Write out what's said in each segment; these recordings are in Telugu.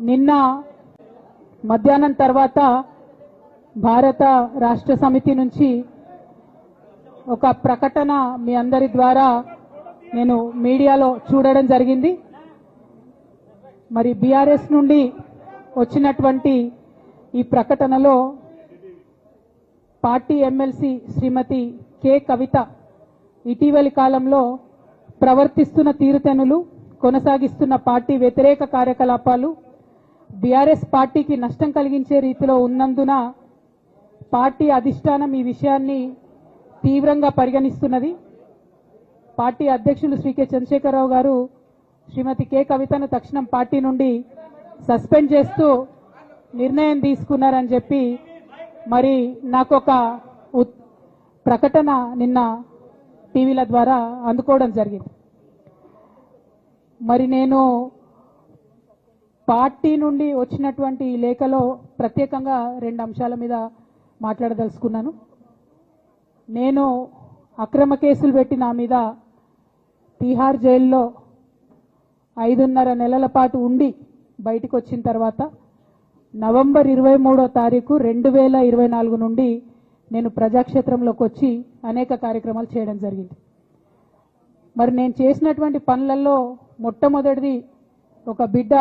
నిన్న మధ్యాహ్నం తర్వాత భారత రాష్ట్ర సమితి నుంచి ఒక ప్రకటన మీ అందరి ద్వారా నేను మీడియాలో చూడడం జరిగింది. మరి బీఆర్ఎస్ నుండి వచ్చినటువంటి ఈ ప్రకటనలో పార్టీ ఎమ్మెల్సీ శ్రీమతి కె కవిత ఇటీవలి కాలంలో ప్రవర్తిస్తున్న తీరుతెన్నులు, కొనసాగిస్తున్న పార్టీ వ్యతిరేక కార్యకలాపాలు బీఆర్ఎస్ పార్టీకి నష్టం కలిగించే రీతిలో ఉన్నందున పార్టీ అధిష్టానం ఈ విషయాన్ని తీవ్రంగా పరిగణిస్తున్నది. పార్టీ అధ్యక్షులు శ్రీ కె చంద్రశేఖరరావు గారు శ్రీమతి కె కవితను తక్షణం పార్టీ నుండి సస్పెండ్ చేస్తూ నిర్ణయం తీసుకున్నారని చెప్పి మరి నాకు ఒక ప్రకటన నిన్న టీవీల ద్వారా అందుకోవడం జరిగింది. మరి నేను పార్టీ నుండి వచ్చినటువంటి ఈ లేఖలో ప్రత్యేకంగా 2 అంశాల మీద మాట్లాడదలుచుకున్నాను. నేను అక్రమ కేసులు పెట్టి నా మీద తిహార్ జైల్లో 5.5 నెలల పాటు ఉండి బయటకు వచ్చిన తర్వాత నవంబర్ 23వ తారీఖు 2024 నుండి నేను ప్రజాక్షేత్రంలోకి వచ్చి అనేక కార్యక్రమాలు చేయడం జరిగింది. మరి నేను చేసినటువంటి పనులలో మొట్టమొదటిది ఒక బిడ్డ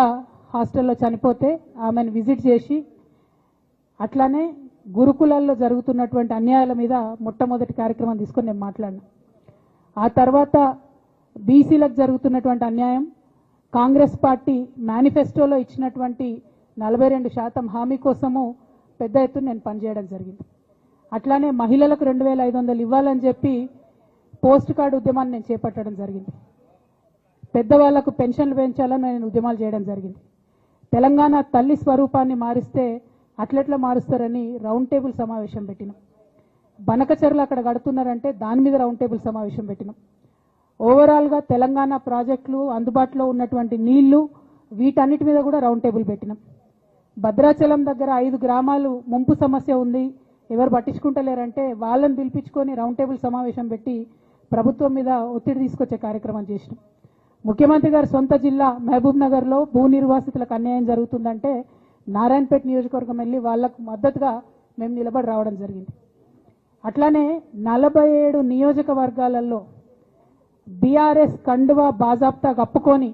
హాస్టల్లో చనిపోతే ఆమెను విజిట్ చేసి, అట్లానే గురుకులాల్లో జరుగుతున్నటువంటి అన్యాయాల మీద మొట్టమొదటి కార్యక్రమం తీసుకొని నేను మాట్లాడినా. ఆ తర్వాత బీసీలకు జరుగుతున్నటువంటి అన్యాయం, కాంగ్రెస్ పార్టీ మేనిఫెస్టోలో ఇచ్చినటువంటి 42% హామీ కోసము పెద్ద ఎత్తున నేను పనిచేయడం జరిగింది. అట్లానే మహిళలకు 2500 ఇవ్వాలని చెప్పి పోస్ట్ కార్డు ఉద్యమాన్ని నేను చేపట్టడం జరిగింది. పెద్దవాళ్లకు పెన్షన్లు పెంచాలని నేను ఉద్యమాలు చేయడం జరిగింది. తెలంగాణ తల్లి స్వరూపాన్ని మారిస్తే అట్లెట్లా మారుస్తారని రౌండ్ టేబుల్ సమావేశం పెట్టినాం. బనకచర్లు అక్కడ కడుతున్నారంటే దాని మీద రౌండ్ టేబుల్ సమావేశం పెట్టినాం. ఓవరాల్గా తెలంగాణ ప్రాజెక్టులు, అందుబాటులో ఉన్నటువంటి నీళ్లు, వీటన్నిటి మీద కూడా రౌండ్ టేబుల్ పెట్టినాం. భద్రాచలం దగ్గర 5 గ్రామాలు ముంపు సమస్య ఉంది, ఎవరు పట్టించుకుంటలేరంటే వాళ్ళని పిలిపించుకొని రౌండ్ టేబుల్ సమావేశం పెట్టి ప్రభుత్వం మీద ఒత్తిడి తీసుకొచ్చే కార్యక్రమం చేసినాం. ముఖ్యమంత్రి గారి సొంత జిల్లా మహబూబ్ నగర్లో భూ నిర్వాసితులకు అన్యాయం జరుగుతుందంటే నారాయణపేట నియోజకవర్గం వెళ్ళి వాళ్లకు మద్దతుగా మేము నిలబడి రావడం జరిగింది. అట్లానే 47 నియోజకవర్గాలలో బీఆర్ఎస్ కండువా బాజాప్తా కప్పుకొని,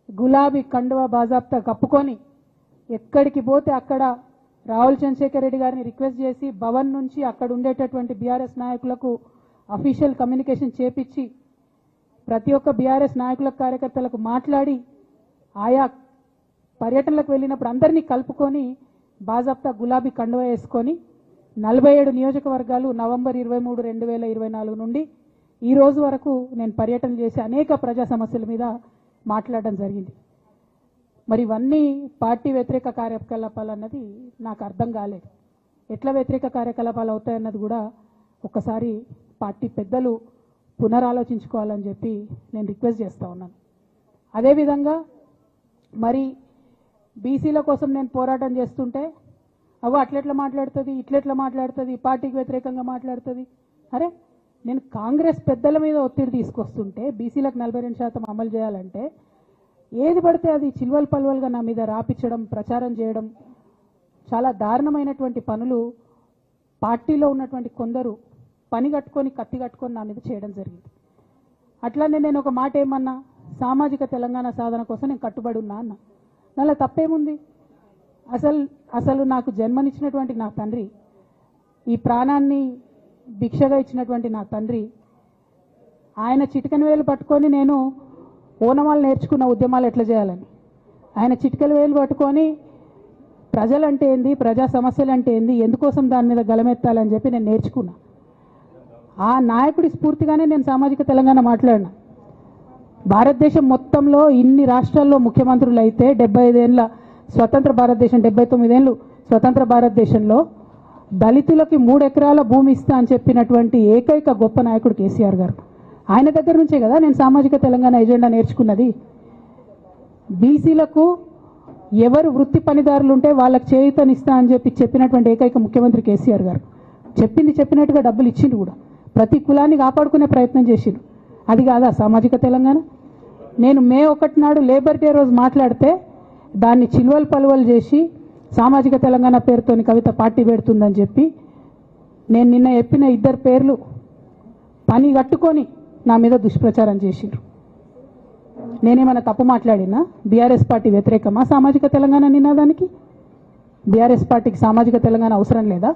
గులాబీ కండువా బాజాప్తా కప్పుకొని ఎక్కడికి పోతే అక్కడ రావుల చంద్రశేఖర్ రెడ్డి గారిని రిక్వెస్ట్ చేసి భవన్ నుంచి అక్కడ ఉండేటటువంటి బీఆర్ఎస్ నాయకులకు అఫీషియల్ కమ్యూనికేషన్ చేపించి ప్రతి ఒక్క బీఆర్ఎస్ నాయకులకు, కార్యకర్తలకు మాట్లాడి ఆయా పర్యటనలకు వెళ్ళినప్పుడు అందరినీ కలుపుకొని బాజాప్తా గులాబీ కండువా వేసుకొని 47 నియోజకవర్గాలు నవంబర్ 23, 2024 నుండి ఈ రోజు వరకు నేను పర్యటన చేసి అనేక ప్రజా సమస్యల మీద మాట్లాడడం జరిగింది. మరి ఇవన్నీ పార్టీ వ్యతిరేక కార్యకలాపాలు అన్నది నాకు అర్థం కాలేదు. ఎట్లా వ్యతిరేక కార్యకలాపాలు అవుతాయన్నది కూడా ఒకసారి పార్టీ పెద్దలు పునరాలోచించుకోవాలని చెప్పి నేను రిక్వెస్ట్ చేస్తూ ఉన్నాను. అదేవిధంగా మరి బీసీల కోసం నేను పోరాటం చేస్తుంటే అట్లెట్లా మాట్లాడుతుంది, ఇట్లెట్లా మాట్లాడుతుంది, పార్టీకి వ్యతిరేకంగా మాట్లాడుతుంది. అరే, నేను కాంగ్రెస్ పెద్దల మీద ఒత్తిడి తీసుకొస్తుంటే బీసీలకు 42% అమలు చేయాలంటే ఏది పడితే అది చిల్వల్ పల్వల్గా నా మీద రాపించడం, ప్రచారం చేయడం, చాలా దారుణమైనటువంటి పనులు పార్టీలో ఉన్నటువంటి కొందరు పని కట్టుకొని, కత్తి కట్టుకొని నా మీద చేయడం జరిగింది. అట్లానే నేను ఒక మాట ఏమన్నా, సామాజిక తెలంగాణ సాధన కోసం నేను కట్టుబడి ఉన్నా అన్న. నాలో తప్పేముంది? అసలు నాకు జన్మనిచ్చినటువంటి నా తండ్రి, ఈ ప్రాణాన్ని భిక్షగా ఇచ్చినటువంటి నా తండ్రి, ఆయన చిటికెన వేలు పట్టుకొని నేను ఓనమాలు నేర్చుకున్న ఉద్యమాలు ఎట్లా చేయాలని, ఆయన చిటికెల వేలు పట్టుకొని ప్రజలంటే ఏంది, ప్రజా సమస్యలు అంటే ఏంది, ఎందుకోసం దాని మీద గలమెత్తాలని చెప్పి నేను నేర్చుకున్నా. ఆ నాయకుడి స్ఫూర్తిగానే నేను సామాజిక తెలంగాణ మాట్లాడినా. భారతదేశం మొత్తంలో ఇన్ని రాష్ట్రాల్లో ముఖ్యమంత్రులు అయితే 75 ఏళ్ళ స్వతంత్ర భారతదేశం, 79 ఏళ్ళు స్వతంత్ర భారతదేశంలో దళితులకి 3 ఎకరాల భూమి ఇస్తా అని చెప్పినటువంటి ఏకైక గొప్ప నాయకుడు కేసీఆర్ గారు. ఆయన దగ్గర నుంచే కదా నేను సామాజిక తెలంగాణ ఎజెండా నేర్చుకున్నది. బీసీలకు ఎవరు వృత్తి పనిదారులు ఉంటే వాళ్ళకి చేయూతనిస్తా అని చెప్పినటువంటి ఏకైక ముఖ్యమంత్రి కేసీఆర్ గారు. చెప్పినట్టుగా డబ్బులు ఇచ్చిండు కూడా, ప్రతి కులాన్ని కాపాడుకునే ప్రయత్నం చేసిండు. అది కాదా సామాజిక తెలంగాణ? నేను మే 1 నాడు లేబర్ డే రోజు మాట్లాడితే దాన్ని చిల్వలు పలువలు చేసి సామాజిక తెలంగాణ పేరుతోని కవిత పార్టీ పెడుతుందని చెప్పి నేను నిన్న చెప్పిన ఇద్దరు పేర్లు పని కట్టుకొని నా మీద దుష్ప్రచారం చేసిరు. నేనేమైనా తప్పు మాట్లాడినా? బీఆర్ఎస్ పార్టీ వ్యతిరేకమా సామాజిక తెలంగాణ నినాదానికి? బీఆర్ఎస్ పార్టీకి సామాజిక తెలంగాణ అవసరం లేదా?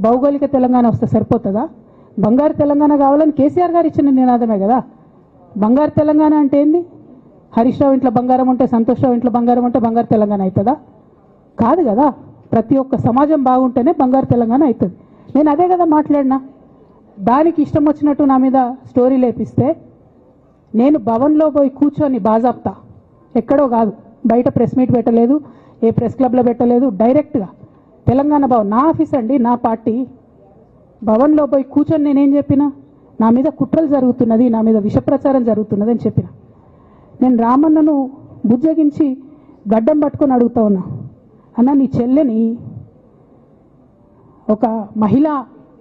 భౌగోళిక తెలంగాణ వస్తే సరిపోతుందా? బంగారు తెలంగాణ కావాలని కేసీఆర్ గారు ఇచ్చిన నినాదమే కదా. బంగారు తెలంగాణ అంటే ఏంది? హరీష్ రావు ఇంట్లో బంగారం ఉంటే, సంతోష్ రావు ఇంట్లో బంగారం ఉంటే బంగారు తెలంగాణ అవుతుందా? కాదు కదా. ప్రతి ఒక్క సమాజం బాగుంటేనే బంగారు తెలంగాణ అవుతుంది. నేను అదే కదా మాట్లాడినా. దానికి ఇష్టం వచ్చినట్టు నా మీద స్టోరీ లేపిస్తే నేను భవన్లో పోయి కూర్చొని బాజాప్తా, ఎక్కడో కాదు, బయట ప్రెస్ మీట్ పెట్టలేదు, ఏ ప్రెస్ క్లబ్లో పెట్టలేదు, డైరెక్ట్గా తెలంగాణ భవన్ నా ఆఫీస్ అండి, నా పార్టీ భవన్లో పోయి కూర్చొని నేనేం చెప్పినా? నా మీద కుట్రలు జరుగుతున్నది, నా మీద విషప్రచారం జరుగుతున్నది అని చెప్పిన. నేను రామన్నను బుజ్జగించి గడ్డం పట్టుకొని అడుగుతా ఉన్నా, అన్న నీ చెల్లెని, ఒక మహిళా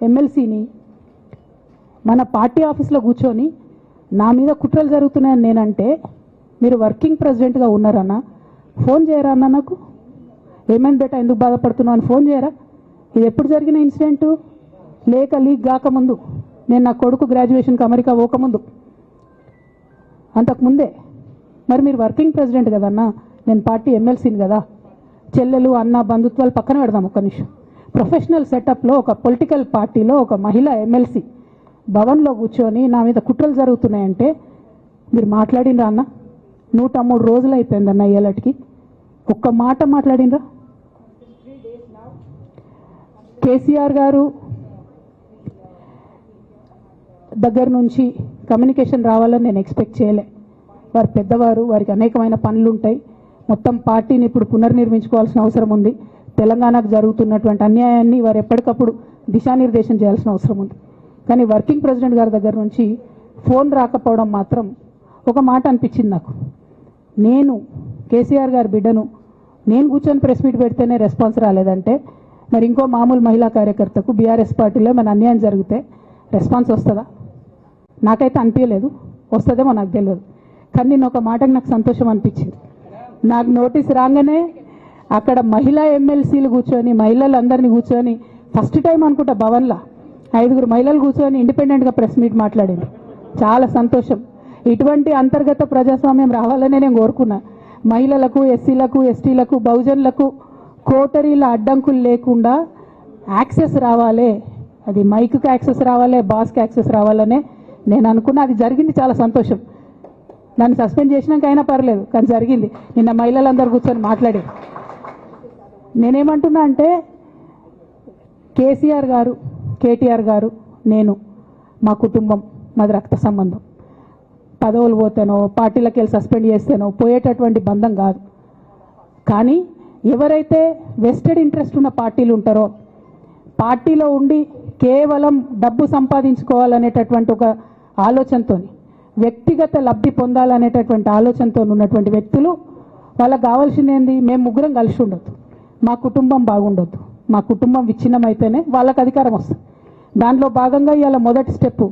ఎమ్మెల్సీని మన పార్టీ ఆఫీస్లో కూర్చొని నా మీద కుట్రలు జరుగుతున్నాయని నేనంటే మీరు వర్కింగ్ ప్రెసిడెంట్గా ఉన్నారన్నా, ఫోన్ చేయరా అన్న నాకు? ఏమైంది బేటా, ఎందుకు బాధపడుతున్నావు అని ఫోన్ చేయరా? ఇది ఎప్పుడు జరిగిన ఇన్సిడెంటు? లేక లీక్ కాకముందు, నేను నా కొడుకు గ్రాడ్యుయేషన్కి అమెరికా పోకముందు, అంతకుముందే. మరి మీరు వర్కింగ్ ప్రెసిడెంట్ కదన్నా, నేను పార్టీ ఎమ్మెల్సీని కదా. చెల్లెలు అన్న బంధుత్వాలు పక్కన పెడదాం ఒక్క నిమిషం. ప్రొఫెషనల్ సెటప్లో ఒక పొలిటికల్ పార్టీలో ఒక మహిళా ఎమ్మెల్సీ భవన్లో కూర్చొని నా మీద కుట్రలు జరుగుతున్నాయంటే మీరు మాట్లాడినరా అన్న? 103 రోజులు అయిపోయిందన్న ఇయ్యాలటికి, ఒక్క మాట మాట్లాడినరా? కేసీఆర్ గారు దగ్గర నుంచి కమ్యూనికేషన్ రావాలని నేను ఎక్స్పెక్ట్ చేయలే. వారు పెద్దవారు, వారికి అనేకమైన పనులు ఉంటాయి. మొత్తం పార్టీని ఇప్పుడు పునర్నిర్మించుకోవాల్సిన అవసరం ఉంది. తెలంగాణకు జరుగుతున్నటువంటి అన్యాయాన్ని వారు ఎప్పటికప్పుడు దిశానిర్దేశం చేయాల్సిన అవసరం ఉంది. కానీ వర్కింగ్ ప్రెసిడెంట్ గారి దగ్గర నుంచి ఫోన్ రాకపోవడం మాత్రం ఒక మాట అనిపించింది నాకు. నేను కేసీఆర్ గారి బిడ్డను, నేను కూర్చొని ప్రెస్ మీట్ పెడితేనే రెస్పాన్స్ రాలేదంటే మరి ఇంకో మామూలు మహిళా కార్యకర్తకు బీఆర్ఎస్ పార్టీలో మన అన్యాయం జరిగితే రెస్పాన్స్ వస్తుందా? నాకైతే అనిపించలేదు. వస్తుందేమో నాకు తెలియదు. కానీ నేను ఒక మాటకు నాకు సంతోషం అనిపించింది. నాకు నోటీస్ రాగానే అక్కడ మహిళా ఎమ్మెల్సీలు కూర్చొని, మహిళలందరినీ కూర్చొని, ఫస్ట్ టైం అనుకుంటా భవన్లో 5 మహిళలు కూర్చొని ఇండిపెండెంట్గా ప్రెస్ మీట్ మాట్లాడింది. చాలా సంతోషం. ఇటువంటి అంతర్గత ప్రజాస్వామ్యం రావాలనే నేను కోరుకున్నా. మహిళలకు, ఎస్సీలకు, ఎస్టీలకు, బహుజనులకు కోటరీల అడ్డంకులు లేకుండా యాక్సెస్ రావాలి. అది మైక్కి యాక్సెస్ రావాలి, బాస్కి యాక్సెస్ రావాలనే నేను అనుకున్నా. అది జరిగింది, చాలా సంతోషం. నన్ను సస్పెండ్ చేసినాక అయినా పర్లేదు, కానీ జరిగింది. నిన్న మహిళలందరూ కూర్చొని మాట్లాడి నేనేమంటున్నా అంటే, కేసీఆర్ గారు, కేటీఆర్ గారు, నేను, మా కుటుంబం, మాది రక్త సంబంధం. పదవులు పోతేనో, పార్టీలకు వెళ్ళి సస్పెండ్ చేస్తేనో పోయేటటువంటి బంధం కాదు. కానీ ఎవరైతే వెస్టెడ్ ఇంట్రెస్ట్ ఉన్న పార్టీలు ఉంటారో, పార్టీలో ఉండి కేవలం డబ్బు సంపాదించుకోవాలనేటటువంటి ఒక ఆలోచనతో, వ్యక్తిగత లబ్ధి పొందాలనేటటువంటి ఆలోచనతో ఉన్నటువంటి వ్యక్తులు, వాళ్ళకి కావాల్సింది ఏంది? మేము ముగ్గురం కలిసి ఉండొద్దు, మా కుటుంబం బాగుండొద్దు, మా కుటుంబం విచ్ఛిన్నమైతేనే వాళ్ళకి అధికారం వస్తుంది. దాంట్లో భాగంగా ఇవాళ మొదటి స్టెప్పు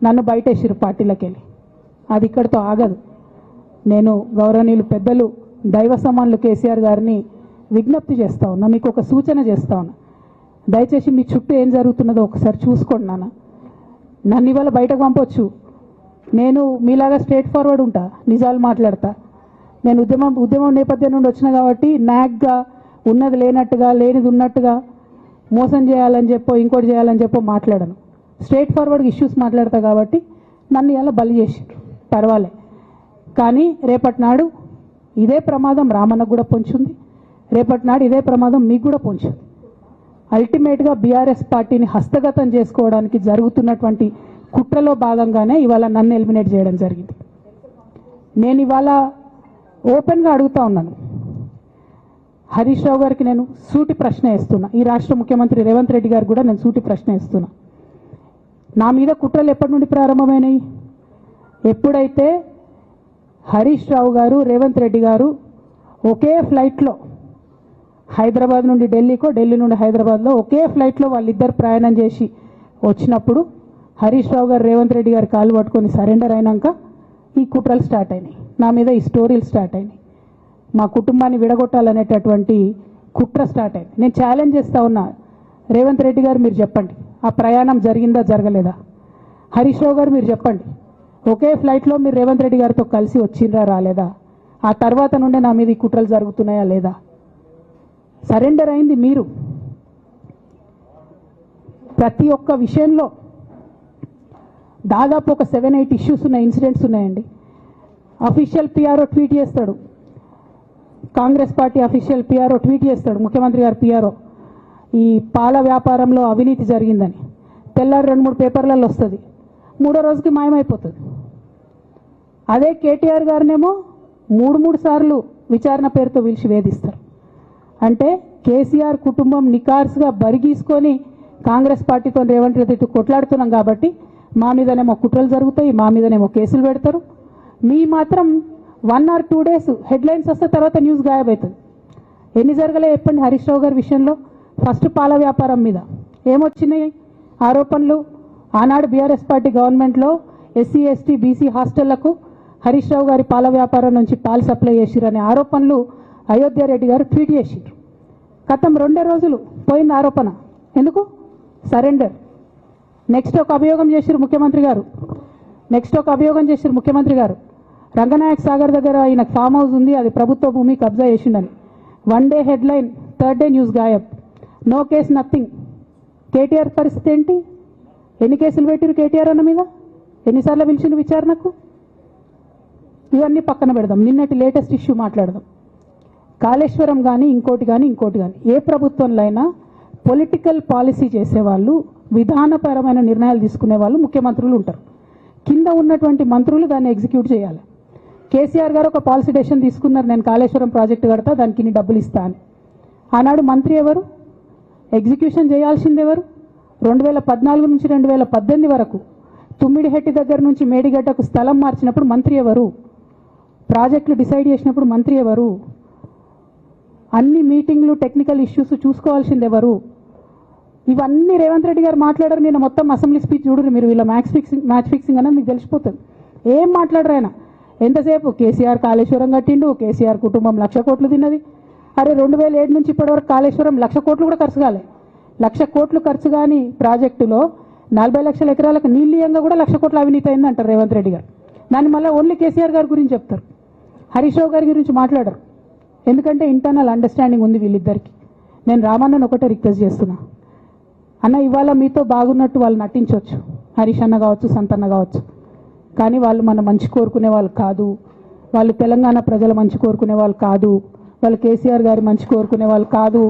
నన్ను బయటేసిరు పార్టీలకు వెళ్ళి. అది ఇక్కడితో ఆగదు. నేను గౌరవనీయులు పెద్దలు దైవ సమానులు కేసీఆర్ గారిని విజ్ఞప్తి చేస్తా ఉన్నా, మీకు ఒక సూచన చేస్తా ఉన్నా. దయచేసి మీ చుట్టూ ఏం జరుగుతున్నదో ఒకసారి చూసుకోండి నాన్న. నన్ను ఇవాళ బయటకు పంపొచ్చు, నేను మీలాగా స్ట్రేట్ ఫార్వర్డ్ ఉంటా, నిజాలు మాట్లాడతా. నేను ఉద్యమం నేపథ్యం నుండి వచ్చిన కాబట్టి నాగ్గా, ఉన్నది లేనట్టుగా, లేనిది ఉన్నట్టుగా, మోసం చేయాలని చెప్పో ఇంకోటి చేయాలని చెప్పో మాట్లాడను. స్ట్రేట్ ఫార్వర్డ్గా ఇష్యూస్ మాట్లాడతా కాబట్టి నన్ను ఇలా బలి చేసి పర్వాలే. కానీ రేపటి నాడు ఇదే ప్రమాదం రామన్నకు కూడా పొంచుంది, రేపటి నాడు ఇదే ప్రమాదం మీకు కూడా పొంచుంది. అల్టిమేట్గా బీఆర్ఎస్ పార్టీని హస్తగతం చేసుకోవడానికి జరుగుతున్నటువంటి కుట్రలో భాగంగానే ఇవాళ నన్ను ఎలిమినేట్ చేయడం జరిగింది. నేను ఇవాళ ఓపెన్గా అడుగుతా ఉన్నాను, హరీష్ రావు గారికి నేను సూటి ప్రశ్న వేస్తున్నా, ఈ రాష్ట్ర ముఖ్యమంత్రి రేవంత్ రెడ్డి గారు కూడా నేను సూటి ప్రశ్న వేస్తున్నా. నా మీద కుట్రలు ఎప్పటి నుండి ప్రారంభమైనాయి? ఎప్పుడైతే హరీష్ రావు గారు, రేవంత్ రెడ్డి గారు ఒకే ఫ్లైట్లో హైదరాబాద్ నుండి ఢిల్లీకో, ఢిల్లీ నుండి హైదరాబాద్లో ఒకే ఫ్లైట్లో వాళ్ళిద్దరు ప్రయాణం చేసి వచ్చినప్పుడు హరీష్ రావు గారు, రేవంత్ రెడ్డి గారు కాలు పట్టుకొని సరెండర్ అయినాక ఈ కుట్రలు స్టార్ట్ అయినాయి, నా మీద ఈ స్టోరీలు స్టార్ట్ అయినాయి. మా కుటుంబాన్ని విడగొట్టాలనేటటువంటి కుట్ర స్టార్ట్ అయింది. నేను ఛాలెంజ్ చేస్తా ఉన్నా, రేవంత్ రెడ్డి గారు మీరు చెప్పండి, ఆ ప్రయాణం జరిగిందా జరగలేదా? హరీష్ రావు గారు మీరు చెప్పండి, ఒకే ఫ్లైట్లో మీరు రేవంత్ రెడ్డి గారితో కలిసి వచ్చిండ్రా రాలేదా? ఆ తర్వాత నుండే నా మీద ఈ కుట్రలు జరుగుతున్నాయా లేదా? సరెండర్ అయింది మీరు. ప్రతి ఒక్క విషయంలో దాదాపు ఒక 7-8 ఇష్యూస్ ఉన్న ఇన్సిడెంట్స్ ఉన్నాయండి. అఫీషియల్ పిఆర్ఓ ట్వీట్ చేస్తాడు, Congress party official PRO tweet చేస్తాడు, ముఖ్యమంత్రి గారు పిఆర్ఓ, ఈ పాల వ్యాపారంలో అవినీతి జరిగిందని. తెల్లారి 2-3 పేపర్లలో వస్తుంది, 3వ రోజుకి మాయమైపోతుంది. అదే కేటీఆర్ గారినేమో 3 సార్లు విచారణ పేరుతో పిలిచి వేధిస్తారు. అంటే కేసీఆర్ కుటుంబం నికార్స్గా బరిగీసుకొని కాంగ్రెస్ పార్టీతో రేవంత్ రెడ్డితో కొట్లాడుతున్నాం కాబట్టి మా మీదనేమో కుట్రలు జరుగుతాయి, మా మీదనేమో కేసులు పెడతారు. మీ మాత్రం 1 or 2 days హెడ్లైన్స్ వస్తే తర్వాత న్యూస్ గాయబవుతుంది. ఎన్ని జరగలే చెప్పండి హరీష్ రావు గారి విషయంలో? ఫస్ట్ పాల వ్యాపారం మీద ఏమొచ్చినాయి ఆరోపణలు? ఆనాడు బీఆర్ఎస్ పార్టీ గవర్నమెంట్లో SC ST BC హాస్టళ్లకు Harish Rao గారి పాల వ్యాపారం నుంచి పాలు సప్లై చేసిరనే ఆరోపణలు అయోధ్య రెడ్డి గారు ట్వీట్ చేసిరు. గతం 2 రోజులు పోయింది ఆరోపణ. ఎందుకు? సరెండర్. నెక్స్ట్ ఒక అభియోగం చేసిరు ముఖ్యమంత్రి గారు, రంగనాయక్ సాగర్ దగ్గర ఆయన ఫామ్ హౌస్ ఉంది, అది ప్రభుత్వ భూమి, కబ్జా చేసిండని. 1 day headline, 3rd day news గాయబ్. No case, nothing. కేటీఆర్ పరిస్థితి ఏంటి? ఎన్ని కేసులు పెట్టిరు కేటీఆర్ అన్న మీద? ఎన్నిసార్లు పిలిచిండు విచారణకు? ఇవన్నీ పక్కన పెడదాం, నిన్నటి లేటెస్ట్ ఇష్యూ మాట్లాడదాం. కాళేశ్వరం కానీ ఇంకోటి కానీ ఏ ప్రభుత్వంలో అయినా పొలిటికల్ పాలసీ చేసేవాళ్ళు, విధానపరమైన నిర్ణయాలు తీసుకునే వాళ్ళు ముఖ్యమంత్రులు ఉంటారు. కింద ఉన్నటువంటి మంత్రులు దాన్ని ఎగ్జిక్యూట్ చేయాలి. కేసీఆర్ గారు ఒక పాలసీ డెసిషన్ తీసుకున్నారు, నేను కాళేశ్వరం ప్రాజెక్టు కడతా, దానికి ఇన్ని డబ్బులు ఇస్తా అని. ఆనాడు మంత్రి ఎవరు? ఎగ్జిక్యూషన్ చేయాల్సింది ఎవరు? 2014 నుంచి 2018 వరకు తుమ్మిడిహెట్టి దగ్గర నుంచి మేడిగడ్డకు స్థలం మార్చినప్పుడు మంత్రి ఎవరు? ప్రాజెక్టులు డిసైడ్ చేసినప్పుడు మంత్రి ఎవరు? అన్ని మీటింగ్లు, టెక్నికల్ ఇష్యూస్ చూసుకోవాల్సింది ఎవరు? ఇవన్నీ రేవంత్ రెడ్డి గారు మాట్లాడారు. నేను మొత్తం అసెంబ్లీ స్పీచ్ చూడరు మీరు, వీళ్ళ మ్యాచ్ ఫిక్సింగ్ అనేది మీకు తెలిసిపోతుంది. ఏం మాట్లాడరు ఆయన. ఎంతసేపు కేసీఆర్ కాళేశ్వరం కట్టిండు, కేసీఆర్ కుటుంబం 1,00,000 కోట్లు తిన్నది. అరే 2007 నుంచి ఇప్పటివరకు కాళేశ్వరం 1,00,000 కోట్లు కూడా ఖర్చు కాలే. 1,00,000 కోట్లు ఖర్చు కాని ప్రాజెక్టులో 40 లక్షల ఎకరాలకు నీళ్ళీయంగా కూడా 1,00,000 కోట్ల అవినీతి అయింది అంటారు రేవంత్ రెడ్డి గారు. దాన్ని మళ్ళీ ఓన్లీ కేసీఆర్ గారి గురించి చెప్తారు, హరీష్ రావు గారి గురించి మాట్లాడరు. ఎందుకంటే ఇంటర్నల్ అండర్స్టాండింగ్ ఉంది వీళ్ళిద్దరికి. నేను రామన్నను ఒకటే రిక్వెస్ట్ చేస్తున్నా, అన్న ఇవాళ మీతో బాగున్నట్టు వాళ్ళు నటించవచ్చు, హరీష్ అన్న కావచ్చు, సంతన్న కావచ్చు, కానీ వాళ్ళు మన మంచి కోరుకునే వాళ్ళు కాదు, వాళ్ళు తెలంగాణ ప్రజల మంచి కోరుకునే వాళ్ళు కాదు, వాళ్ళు కేసీఆర్ గారి మంచి కోరుకునే వాళ్ళు కాదు.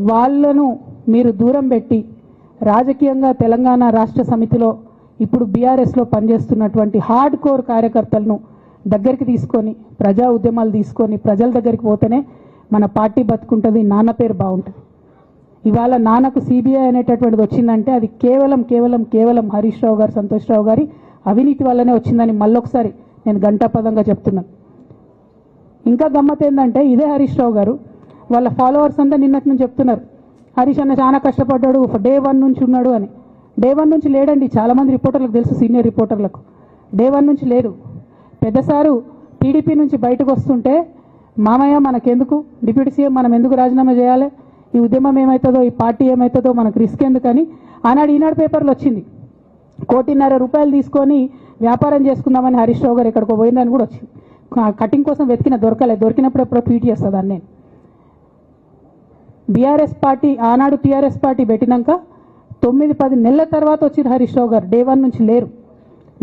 వాళ్ళను మీరు దూరం పెట్టి రాజకీయంగా తెలంగాణ రాష్ట్ర సమితిలో ఇప్పుడు బీఆర్ఎస్లో పనిచేస్తున్నటువంటి హార్డ్ కోర్ కార్యకర్తలను దగ్గరికి తీసుకొని ప్రజా ఉద్యమాలు తీసుకొని ప్రజల దగ్గరికి పోతేనే మన పార్టీ బతుకుంటుంది, నాన్న పేరు బాగుంటుంది. ఇవాళ నాన్నకు సిబిఐ అనేటటువంటిది వచ్చిందంటే అది కేవలం హరీష్ రావు గారు, సంతోష్ రావు గారి అవినీతి వల్లనే వచ్చిందని మళ్ళొకసారి నేను గంటాపదంగా చెప్తున్నాను. ఇంకా గమ్మత్ ఏంటంటే ఇదే హరీష్ రావు గారు వాళ్ళ ఫాలోవర్స్ అంతా నిన్నటి నుంచి చెప్తున్నారు, హరీష్ అన్న చాలా కష్టపడ్డాడు, డే 1 నుంచి ఉన్నాడు అని. డే 1 నుంచి లేడండి. చాలామంది రిపోర్టర్లకు తెలుసు, సీనియర్ రిపోర్టర్లకు డే 1 నుంచి లేదు. పెద్దసారు టీడీపీ నుంచి బయటకు వస్తుంటే మామయ్య మనకెందుకు, డిప్యూటీ సీఎం మనం ఎందుకు రాజీనామా చేయాలి, ఈ ఉద్యమం ఏమవుతుందో, ఈ పార్టీ ఏమవుతుందో మనకు రిస్క్ ఎందుకని ఆనాడు ఈనాడు పేపర్లు వచ్చింది. 1,50,00,000 రూపాయలు తీసుకొని వ్యాపారం చేసుకుందామని హరీష్ రావు గారు ఎక్కడికో పోయిందని కూడా వచ్చింది. కటింగ్ కోసం దొరికినప్పుడు ఎప్పుడో ట్వీట్ చేస్తుందని. నేను బీఆర్ఎస్ పార్టీ ఆనాడు టీఆర్ఎస్ పార్టీ పెట్టినాక 9-10 నెలల తర్వాత వచ్చింది హరీష్ రావు గారు. డే 1 నుంచి లేరు.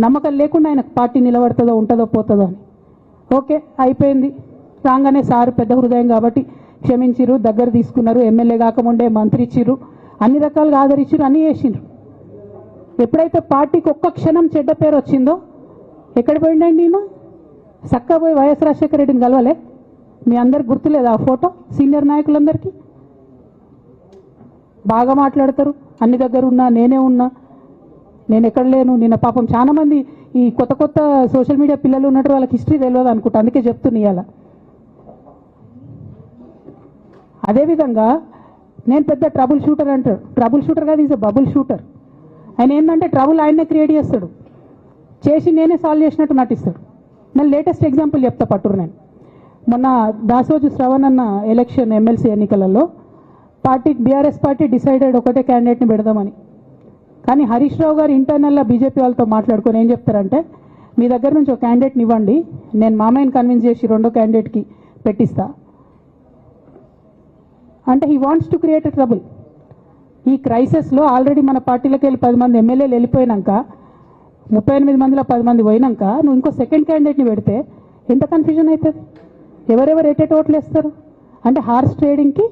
నమ్మకం లేకుండా ఆయన పార్టీ నిలబడుతుందో ఉంటుందో పోతుందో అని. ఓకే అయిపోయింది. రాగానే సారు పెద్ద హృదయం కాబట్టి క్షమించిరు, దగ్గర తీసుకున్నారు, ఎమ్మెల్యే కాకముందే మంత్రి ఇచ్చిర్రు, అన్ని రకాలుగా ఆదరించిరు, అన్నీ చేసిండ్రు. ఎప్పుడైతే పార్టీకి ఒక్క క్షణం చెడ్డ పేరు వచ్చిందో ఎక్కడ పోయిండండి ఈయన? చక్కా పోయి వైఎస్ రాజశేఖర రెడ్డిని కలవలే? మీ అందరికి గుర్తులేదు ఆ ఫోటో? సీనియర్ నాయకులందరికీ బాగా మాట్లాడతారు, అన్ని దగ్గర ఉన్నా, నేనే ఉన్నా, నేను ఎక్కడ లేను. నిన్న పాపం చాలా మంది ఈ కొత్త సోషల్ మీడియా పిల్లలు ఉన్నట్టు వాళ్ళకి హిస్టరీ తెలియదు అనుకుంటా, అందుకే చెప్తున్నా ఇవాళ. అదేవిధంగా నేను పెద్ద ట్రబుల్ షూటర్ అంటారు. ట్రబుల్ షూటర్ కాదు, ఈజ్ బబుల్ షూటర్. ఆయన ఏంటంటే ట్రబుల్ ఆయన్నే క్రియేట్ చేస్తాడు, చేసి నేనే సాల్వ్ చేసినట్టు నటిస్తాడు. నేను లేటెస్ట్ ఎగ్జాంపుల్ చెప్తా పట్టురు. నేను మొన్న దాసోజు శ్రవణ్ అన్న ఎలక్షన్ ఎమ్మెల్సీ ఎన్నికలలో బీఆర్ఎస్ పార్టీ డిసైడెడ్ ఒకటే క్యాండిడేట్ని పెడదామని. కానీ హరీష్ రావు గారు ఇంటర్నల్గా బీజేపీ వాళ్ళతో మాట్లాడుకొని ఏం చెప్తారంటే, మీ దగ్గర నుంచి ఒక క్యాండిడేట్ని ఇవ్వండి, నేను మామయ్యని కన్విన్స్ చేసి రెండో క్యాండిడేట్కి పెట్టిస్తా అంటే he wants to create a trouble. ఈ క్రైసిస్లో ఆల్రెడీ మన పార్టీలోకి వెళ్ళి 10 మంది ఎమ్మెల్యేలు వెళ్ళిపోయినాక 38 మందిలో 10 మంది పోయినాక నువ్వు ఇంకో సెకండ్ క్యాండిడేట్ని పెడితే ఎంత కన్ఫ్యూజన్ అవుతుంది? ఎవరెవరు ఓట్లు వేస్తారు అంటే హార్స్ ట్రేడింగ్కి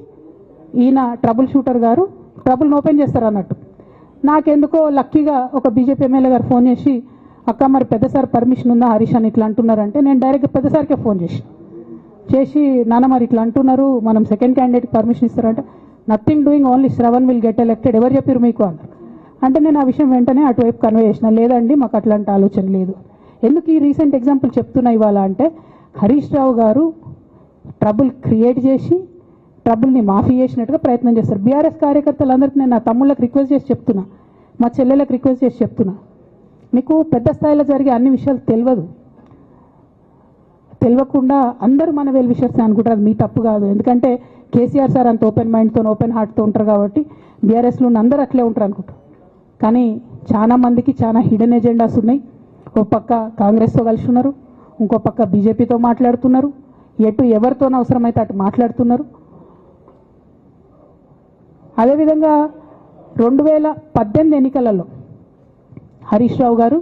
ఈయన ట్రబుల్ షూటర్ గారు ట్రబుల్ని ఓపెన్ చేస్తారు అన్నట్టు. నాకెందుకో లక్కీగా ఒక బీజేపీ ఎమ్మెల్యే గారు ఫోన్ చేసి, అక్క మరి పెద్దసారి పర్మిషన్ ఉందా హరీష్ అని ఇట్లా అంటున్నారంటే, నేను డైరెక్ట్గా పెద్దసారికే ఫోన్ చేసి నాన్న మరి ఇట్లా అంటున్నారు, మనం సెకండ్ క్యాండిడేట్కి పర్మిషన్ ఇస్తారంటే, nothing doing, only Shravan will get elected, ఎవరు చెప్పారు మీకు అన్నారు. అంటే నేను ఆ విషయం వెంటనే అటువైపు కన్వే చేసిన, లేదండి మాకు అట్లాంటి ఆలోచన లేదు. ఎందుకు ఈ రీసెంట్ ఎగ్జాంపుల్ చెప్తున్నా ఇవాళ అంటే, హరీష్ రావు గారు ట్రబుల్ క్రియేట్ చేసి ట్రబుల్ని మాఫీ చేసినట్టుగా ప్రయత్నం చేస్తారు. బీఆర్ఎస్ కార్యకర్తలందరికీ నేను నా తమ్ముళ్ళకి రిక్వెస్ట్ చేసి చెప్తున్నా, మా చెల్లెలకు రిక్వెస్ట్ చేసి చెప్తున్నా, మీకు పెద్ద స్థాయిలో జరిగే అన్ని విషయాలు తెలియకుండా అందరూ మన వెల్ విషయర్స్ అనుకుంటారు. అది మీ తప్పు కాదు, ఎందుకంటే కేసీఆర్ సార్ అంత ఓపెన్ మైండ్తో ఓపెన్ హార్ట్తో ఉంటారు కాబట్టి బీఆర్ఎస్లో ఉన్న అందరూ అట్లే ఉంటారు అనుకుంటారు. కానీ చాలా మందికి చాలా హిడెన్ ఎజెండాస్ ఉన్నాయి. ఒక పక్క కాంగ్రెస్తో కలిసి ఉన్నారు, ఇంకో పక్క బీజేపీతో మాట్లాడుతున్నారు, ఎటు ఎవరితో అవసరమైతే అటు మాట్లాడుతున్నారు. అదేవిధంగా 2018 ఎన్నికలలో హరీష్ రావు గారు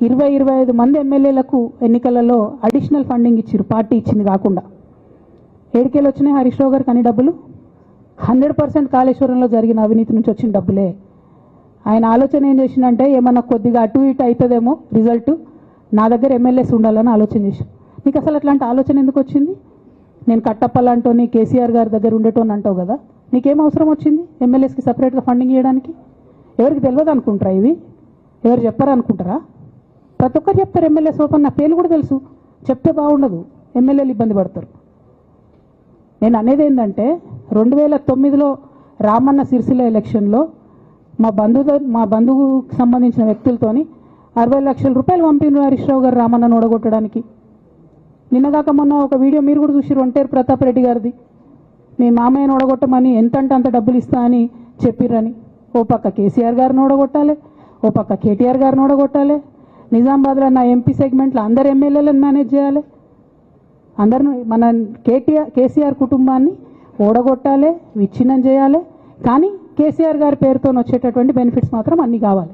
20-25 మంది ఎమ్మెల్యేలకు ఎన్నికలలో అడిషనల్ ఫండింగ్ ఇచ్చారు, పార్టీ ఇచ్చింది కాకుండా. ఏడికేలు వచ్చినాయి హరీష్ రావు గారికి అన్ని డబ్బులు? 100% కాళేశ్వరంలో జరిగిన అవినీతి నుంచి వచ్చిన డబ్బులే. ఆయన ఆలోచన ఏం చేసిందంటే, ఏమన్నా కొద్దిగా అటు ఇటు అవుతుందేమో రిజల్ట్, నా దగ్గర ఎమ్మెల్యేస్ ఉండాలని ఆలోచన చేసి. నీకు అసలు అట్లాంటి ఆలోచన ఎందుకు వచ్చింది? నేను కట్టప్పలాంటోని కేసీఆర్ గారి దగ్గర ఉండేటోని అంటావు కదా, నీకేం అవసరం వచ్చింది ఎమ్మెల్యేస్కి సపరేట్గా ఫండింగ్ ఇవ్వడానికి? ఎవరికి తెలియదు అనుకుంటారా? ఇది ఎవరు చెప్పారు అనుకుంటారా? ప్రతి ఒక్కరు చెప్తారు ఎమ్మెల్యేస్ ఓపెన్, నా పేర్లు కూడా తెలుసు, చెప్తే బాగుండదు, ఎమ్మెల్యేలు ఇబ్బంది పడతారు. నేను అనేది ఏంటంటే, 2009లో రామన్న సిరిసిల్ల ఎలక్షన్లో మా బంధువుకు సంబంధించిన వ్యక్తులతోని 60 లక్షల రూపాయలు పంపిన హరీష్ రావు గారు రామన్నను ఓడగొట్టడానికి. నిన్నగాక మొన్న ఒక వీడియో మీరు కూడా చూసి, ఒంటేరు ప్రతాప్ రెడ్డి గారిది, మీ మామయ్యను ఓడగొట్టమని ఎంతంటే అంత డబ్బులు ఇస్తా అని చెప్పిర్రని. ఓ పక్క కేసీఆర్ గారిని ఓడగొట్టాలి, ఓ పక్క కేటీఆర్ గారిని ఓడగొట్టాలి, నిజామాబాద్లో నా ఎంపీ సెగ్మెంట్లో అందరు ఎమ్మెల్యేలను మేనేజ్ చేయాలి, అందరిని మన కేసీఆర్ కుటుంబాన్ని ఓడగొట్టాలి, విచ్ఛిన్నం చేయాలి. కానీ కేసీఆర్ గారి పేరుతో వచ్చేటటువంటి బెనిఫిట్స్ మాత్రం అన్నీ కావాలి.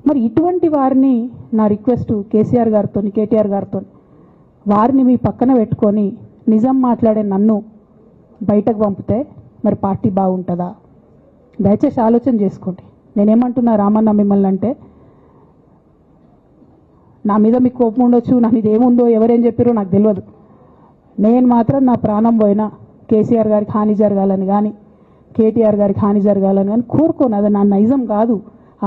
మరి ఇటువంటి వారిని నా రిక్వెస్ట్ కేసీఆర్ గారితో కేటీఆర్ గారితో, వారిని మీ పక్కన పెట్టుకొని నిజం మాట్లాడే నన్ను బయటకు పంపితే మరి పార్టీ బాగుంటుందా? దయచేసి ఆలోచన చేసుకోండి. నేనేమంటున్నా రామన్న మిమ్మల్ని అంటే, నా మీద మీకు కోపం ఉండొచ్చు, నా మీద ఏముందో ఎవరేం చెప్పారో నాకు తెలియదు. నేను మాత్రం నా ప్రాణం పోయినా కేసీఆర్ గారికి హాని జరగాలని కానీ కేటీఆర్ గారికి హాని జరగాలని కానీ కోరుకోను. అది నా నైజం కాదు.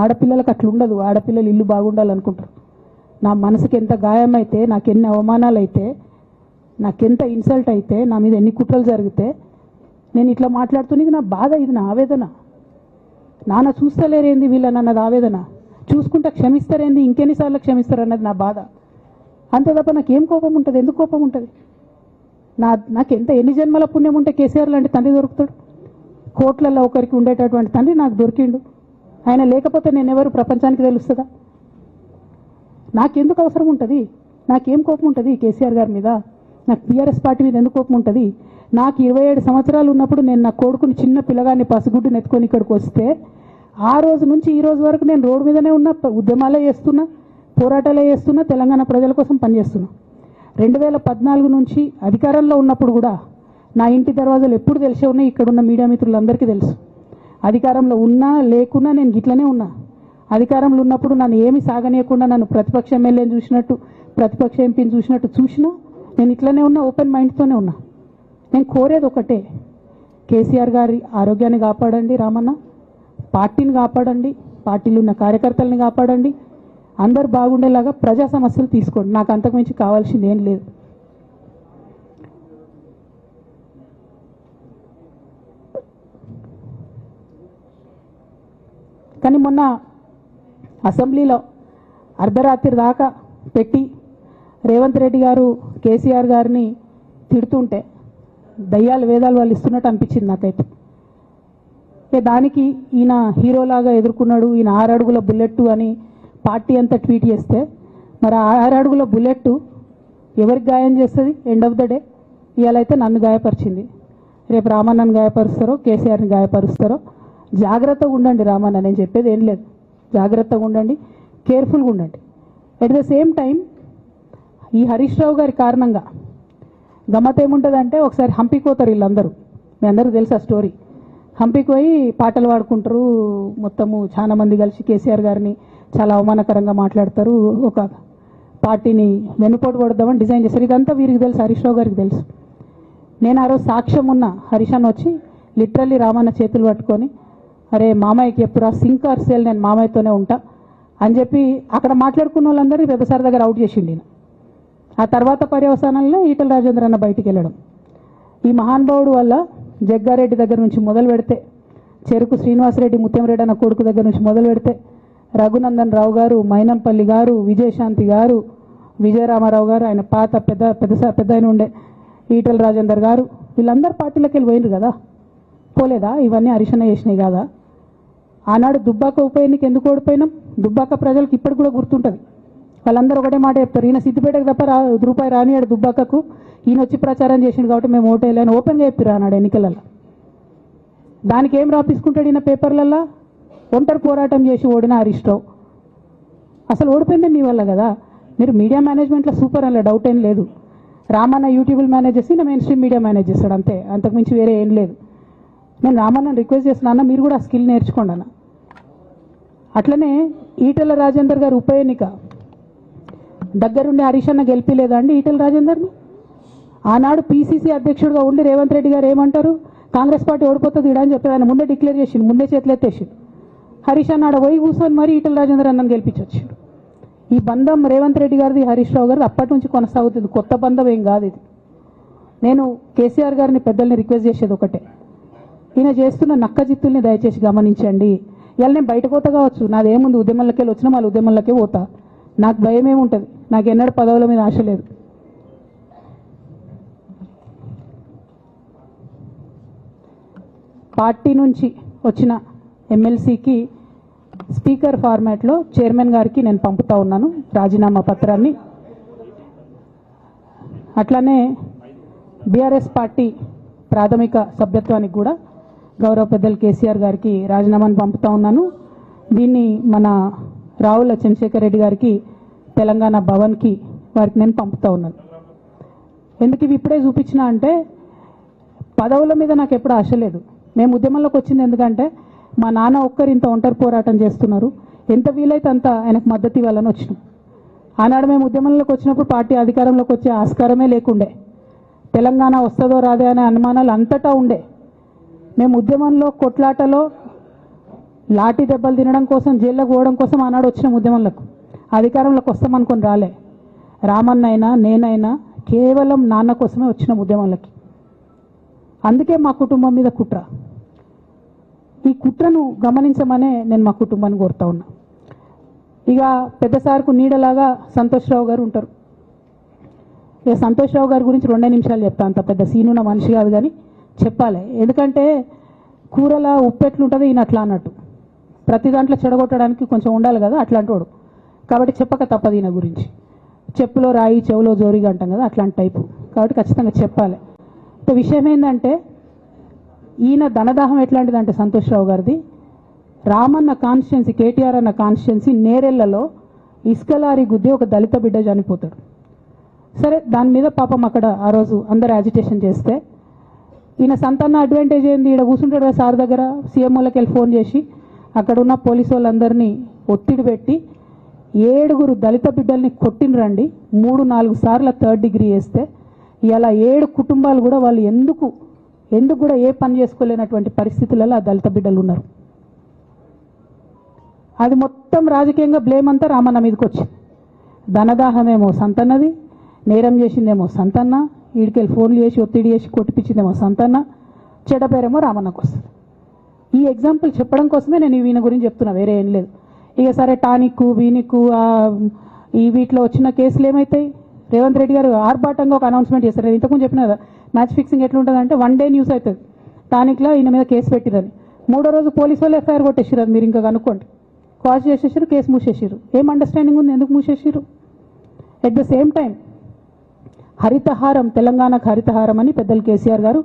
ఆడపిల్లలకు అట్లుండదు, ఆడపిల్లలు ఇల్లు బాగుండాలనుకుంటారు. నా మనసుకి ఎంత గాయమైతే, నాకు ఎన్ని అవమానాలు అయితే, నాకెంత ఇన్సల్ట్ అయితే, నా మీద ఎన్ని కుట్రలు జరిగితే నేను ఇట్లా మాట్లాడుతున్నది నా బాధ, ఇది నా ఆవేదన. నాన్న చూస్తలేరేంది వీళ్ళని అన్నది ఆవేదన, చూసుకుంటా క్షమిస్తారేంది ఇంకెన్నిసార్లు క్షమిస్తారు అన్నది నా బాధ. అంతే తప్ప నాకేం కోపం ఉంటుంది? ఎందుకు కోపం ఉంటుంది? నాకు ఎన్ని జన్మల పుణ్యం ఉంటే కేసీఆర్ లాంటి తండ్రి దొరుకుతాడు? కోట్లలో ఒకరికి ఉండేటటువంటి తండ్రి నాకు దొరికిండు. ఆయన లేకపోతే నేను ఎవరు ప్రపంచానికి తెలుస్తుందా? నాకెందుకు అవసరం ఉంటుంది? నాకేం కోపం ఉంటుంది కేసీఆర్ గారి మీద? నాకు బీఆర్ఎస్ పార్టీ మీద ఎందుకు కోపం ఉంటుంది? నాకు 27 సంవత్సరాలు ఉన్నప్పుడు నేను నా కొడుకుని చిన్న పిల్లగాన్ని పసిగుడ్డుని ఎత్తుకొని ఇక్కడికి వస్తే, ఆ రోజు నుంచి ఈ రోజు వరకు నేను రోడ్డు మీదనే ఉన్నా, ఉద్యమాలే చేస్తున్నా, పోరాటాలే చేస్తున్నా, తెలంగాణ ప్రజల కోసం పనిచేస్తున్నా. 2014 నుంచి అధికారంలో ఉన్నప్పుడు కూడా నా ఇంటి దర్వాజాలు ఎప్పుడు తెలిసే ఉన్నాయి. ఇక్కడున్న మీడియా మిత్రులందరికీ తెలుసు. అధికారంలో ఉన్నా లేకున్నా నేను గిట్లనే ఉన్నా. అధికారంలో ఉన్నప్పుడు నన్ను ఏమి సాగనీయకుండా నన్ను ప్రతిపక్ష ఎమ్మెల్యేని చూసినట్టు, ప్రతిపక్ష ఎంపీని చూసినట్టు చూసినా నేను ఇట్లనే ఉన్నా, ఓపెన్ మైండ్తోనే ఉన్నా. నేను కోరేది ఒకటే, కేసీఆర్ గారి ఆరోగ్యాన్ని కాపాడండి రామన్న, పార్టీని కాపాడండి, పార్టీలో ఉన్న కార్యకర్తల్ని కాపాడండి, అందరు బాగుండేలాగా ప్రజా సమస్యలు తీసుకోండి. నాకు అంతకుమించి కావాల్సింది ఏం లేదు. కానీ మొన్న అసెంబ్లీలో అర్ధరాత్రి దాకా పెట్టి రేవంత్ రెడ్డి గారు కేసీఆర్ గారిని తిడుతుంటే దయ్యాలు వేదాలు వాళ్ళు ఇస్తున్నట్టు అనిపించింది నాకైతే. దానికి ఈయన హీరోలాగా ఎదుర్కొన్నాడు, ఈయన 6 అడుగుల బుల్లెట్ అని పార్టీ అంతా ట్వీట్ చేస్తే, మరి 6 అడుగుల బుల్లెట్ ఎవరికి గాయం చేస్తుంది? ఎండ్ ఆఫ్ ద డే ఇవాళ అయితే నన్ను గాయపరిచింది, రేపు రామన్నను గాయపరుస్తారో కేసీఆర్ని గాయపరుస్తారో. జాగ్రత్తగా ఉండండి రామన్న, నేను చెప్పేది ఏం లేదు, జాగ్రత్తగా ఉండండి, కేర్ఫుల్గా ఉండండి. ఎట్ ద సేమ్ టైం ఈ హరీష్ రావు గారి కారణంగా గమ్మత్ ఏముంటుందంటే, ఒకసారి హంపీకి పోతారు వీళ్ళందరూ, మీ అందరికీ తెలుసు ఆ స్టోరీ. హంపీకి పోయి పాటలు పాడుకుంటారు, మొత్తము చాలా మంది కలిసి కేసీఆర్ గారిని చాలా అవమానకరంగా మాట్లాడతారు, ఒక పార్టీని వెనుపోటు పడదామని డిజైన్ చేశారు. ఇదంతా వీరికి తెలుసు, హరీష్ రావు గారికి తెలుసు. నేను ఆ రోజు సాక్ష్యం ఉన్న హరీష్ అన్న వచ్చి లిటరల్లీ రామన్న చేతులు పట్టుకొని, అరే మామయ్యకి ఎప్పుడు సింక్ ఆర్ సేల్, నేను మామయ్యతోనే ఉంటా అని చెప్పి అక్కడ మాట్లాడుకున్న వాళ్ళందరినీ పెద్దసారి దగ్గర అవుట్ చేసిండి. ఆ తర్వాత పర్యవసానంలో ఈటల రాజేందర్ అన్న బయటికి వెళ్ళడం. ఈ మహానుభావుడు వల్ల జగ్గారెడ్డి దగ్గర నుంచి మొదలు పెడితే, చెరుకు శ్రీనివాసరెడ్డి ముత్యంరెడ్డి అన్న కొడుకు దగ్గర నుంచి మొదలు పెడితే, రఘునందన్ రావు గారు, మైనంపల్లి గారు, విజయశాంతి గారు, విజయరామారావు గారు, ఆయన పాత పెద్ద ఆయన ఉండే ఈటల రాజేందర్ గారు, వీళ్ళందరూ పార్టీలోకి వెళ్ళి పోయినారు కదా, పోలేదా? ఇవన్నీ హరీష్ అన్న చేసినాయి కాదా? ఆనాడు దుబ్బాక ఉప ఎన్నిక ఎందుకు ఓడిపోయినాం? దుబ్బాక ప్రజలకు ఇప్పటికి కూడా గుర్తుంటుంది. వాళ్ళందరూ ఒకటే మాట చెప్తారు, ఈయన సిద్దిపేటకు తప్ప రూపాయి రానియాడు దుబ్బాకకు, ఈయన వచ్చి ప్రచారం చేసిండు కాబట్టి మేము ఓటేయాలని ఓపెన్గా చెప్పారు ఆనాడు ఎన్నికలలో. దానికి ఏం రాపించుకుంటాడు ఈయన పేపర్లల్లో? ఒంటరి పోరాటం చేసి ఓడిన హరీష్ రావు. అసలు ఓడిపోయింది మీ వల్ల కదా. మీరు మీడియా మేనేజ్మెంట్లో సూపర్, అలా డౌట్ ఏం లేదు. రామన్న యూట్యూబ్లు మేనేజ్ చేసి, నా మెయిన్ స్ట్రీమ్ మీడియా మేనేజ్ చేస్తాడు అంతే, అంతకుమించి వేరే ఏం లేదు. నేను రామన్నని రిక్వెస్ట్ చేస్తున్నా, మీరు కూడా ఆ స్కిల్ నేర్చుకోండి అన్న. అట్లనే ఈటల రాజేందర్ గారు ఉప ఎన్నిక దగ్గరుండి హరీష్ అన్న గెలిపిలేదా అండి ఈటల రాజేందర్ని? ఆనాడు పీసీసీ అధ్యక్షుడిగా ఉండి రేవంత్ రెడ్డి గారు ఏమంటారు, కాంగ్రెస్ పార్టీ ఓడిపోతుంది ఇడా అని చెప్పి ఆయన ముందే డిక్లేర్ చేసిండు, ముందే చేతులు ఎత్తేసిండు. హరీష్ అన్న ఆడ పోయి కూర్చొని మరి ఈటల రాజేందర్ అన్నని గెలిపించొచ్చిండు. ఈ బంధం రేవంత్ రెడ్డి గారిది హరీష్ రావు గారిది అప్పటి నుంచి కొనసాగుతుంది, కొత్త బంధం ఏం కాదు ఇది. నేను కేసీఆర్ గారిని పెద్దల్ని రిక్వెస్ట్ చేసేది ఒకటే, ఈయన చేస్తున్న నక్కజిత్తుల్ని దయచేసి గమనించండి. ఇవాళ నేను బయట పోతా కావచ్చు, నాదేముంది, ఉద్యమంలోకి వెళ్ళి వచ్చినా మళ్ళీ ఉద్యమంలోకే పోతా, నాకు భయం ఏముంటుంది, నాకు ఎన్నడూ పదవుల మీద ఆశ లేదు. పార్టీ నుంచి వచ్చిన ఎమ్మెల్సీకి స్పీకర్ ఫార్మాట్లో చైర్మన్ గారికి నేను పంపుతా ఉన్నాను రాజీనామా పత్రాన్ని. అట్లానే బీఆర్ఎస్ పార్టీ ప్రాథమిక సభ్యత్వానికి కూడా గౌరవ పెద్దలు కేసీఆర్ గారికి రాజీనామాను పంపుతా ఉన్నాను. దీన్ని మన రావుల చంద్రశేఖర్ రెడ్డి గారికి తెలంగాణ భవన్కి వారికి నేను పంపుతా ఉన్నాను. ఎందుకు ఇవి ఇప్పుడే చూపించిన అంటే, పదవుల మీద నాకు ఎప్పుడు ఆశ లేదు. మేము ఉద్యమంలోకి వచ్చింది ఎందుకంటే, మా నాన్న ఒక్కరు ఇంత ఒంటరి పోరాటం చేస్తున్నారు, ఎంత వీలైతే అంత ఆయనకు మద్దతు ఇవ్వాలని వచ్చినాం. ఆనాడు మేము ఉద్యమంలోకి వచ్చినప్పుడు పార్టీ అధికారంలోకి వచ్చే ఆస్కారమే లేకుండే, తెలంగాణ వస్తుందో రాదే అనే అనుమానాలు అంతటా ఉండే. మేము ఉద్యమంలో కొట్లాటలో లాఠీ దెబ్బలు తినడం కోసం, జైల్లోకి పోవడం కోసం ఆనాడు వచ్చిన ఉద్యమంలోకి, అధికారంలోకి వస్తామనుకొని రాలే. రామన్న అయినా నేనైనా కేవలం నాన్న కోసమే వచ్చిన ఉద్యమంలోకి. అందుకే మా కుటుంబం మీద కుట్ర. ఈ కుట్రను గమనించమనే నేను మా కుటుంబాన్ని కోరుతా ఉన్నా. ఇక పెద్దసార్కు నీడలాగా సంతోష్ రావు గారు ఉంటారు. ఇక సంతోష్ రావు గారి గురించి 2 నిమిషాలు చెప్తా, అంత పెద్ద సీనున్న మనిషి కాదు కానీ చెప్పాలి. ఎందుకంటే కూరల ఉప్పు ఎట్లుంటుంది ఈయన అట్లా అన్నట్టు, ప్రతి దాంట్లో చెడగొట్టడానికి కొంచెం ఉండాలి కదా, అట్లాంటి వాడు. కాబట్టి చెప్పక తప్పదు ఈయన గురించి. చెప్పులో రాయి చెవులో జోరిగా అంటాం కదా, అట్లాంటి టైపు. కాబట్టి ఖచ్చితంగా చెప్పాలి. విషయం ఏంటంటే, ఈయన ధనదాహం ఎట్లాంటిదంటే సంతోష్ రావు గారిది, రామన్న కాన్స్టిట్యున్సీ, కేటీఆర్ అన్న కాన్స్టిట్యున్సీ నేరెళ్లలో ఇసుకలారి గుద్ది ఒక దళిత బిడ్డ చనిపోతాడు. సరే, దాని మీద పాపం అక్కడ ఆ రోజు అందరు యాజిటేషన్ చేస్తే, ఈయన సంతాన అడ్వాంటేజ్ ఏంది, ఈడ కూర్చుంటాడు సార్ దగ్గర, సీఎంఓలకి వెళ్ళి ఫోన్ చేసి అక్కడ ఉన్న పోలీసు వాళ్ళందరినీ ఒత్తిడి పెట్టి 7 దళిత బిడ్డల్ని కొట్టినరండి. 3-4 సార్లు 3rd డిగ్రీ వేస్తే ఇలా 7 కుటుంబాలు కూడా వాళ్ళు ఎందుకు కూడా ఏ పని చేసుకోలేనటువంటి పరిస్థితులలో ఆ దళిత బిడ్డలు ఉన్నారు. అది మొత్తం రాజకీయంగా బ్లేమ్ అంతా రామన్న మీదకి వచ్చింది. ధనదాహమేమో సంతన్నది, నేరం చేసిందేమో సంతన్న, వీడికెళ్ళి ఫోన్లు చేసి ఒత్తిడి చేసి కొట్టిపించిందేమో సంతన్న, చెడ్డ పేరేమో రామన్నకు వస్తుంది. ఈ ఎగ్జాంపుల్ చెప్పడం కోసమే నేను ఈయన గురించి చెప్తున్నా, వేరే ఏం లేదు. ఇక సరే టానిక్ వీనిక్ ఈ వీటిలో వచ్చిన కేసులు ఏమవుతాయి, రేవంత్ రెడ్డి గారు ఆర్భాటంగా ఒక అనౌన్స్మెంట్ చేస్తారు. నేను ఇంతకుముందు చెప్పిన కదా మ్యాచ్ ఫిక్సింగ్ ఎట్లుంటుందంటే వన్ డే న్యూస్ అవుతుంది, టానిక్లో ఈయన మీద కేసు పెట్టిరని. మూడో రోజు పోలీసు వాళ్ళు ఎఫ్ఐఆర్ కొట్టేసారు. అది మీరు ఇంకా కనుక్కోండి. కాజ్ చేసేసారు, కేసు మూసేసారు. ఏం అండర్స్టాండింగ్ ఉంది, ఎందుకు మూసేసారు? At the same time Harithaharam, తెలంగాణకు హరితహారం అని పెద్దలు కేసీఆర్ గారు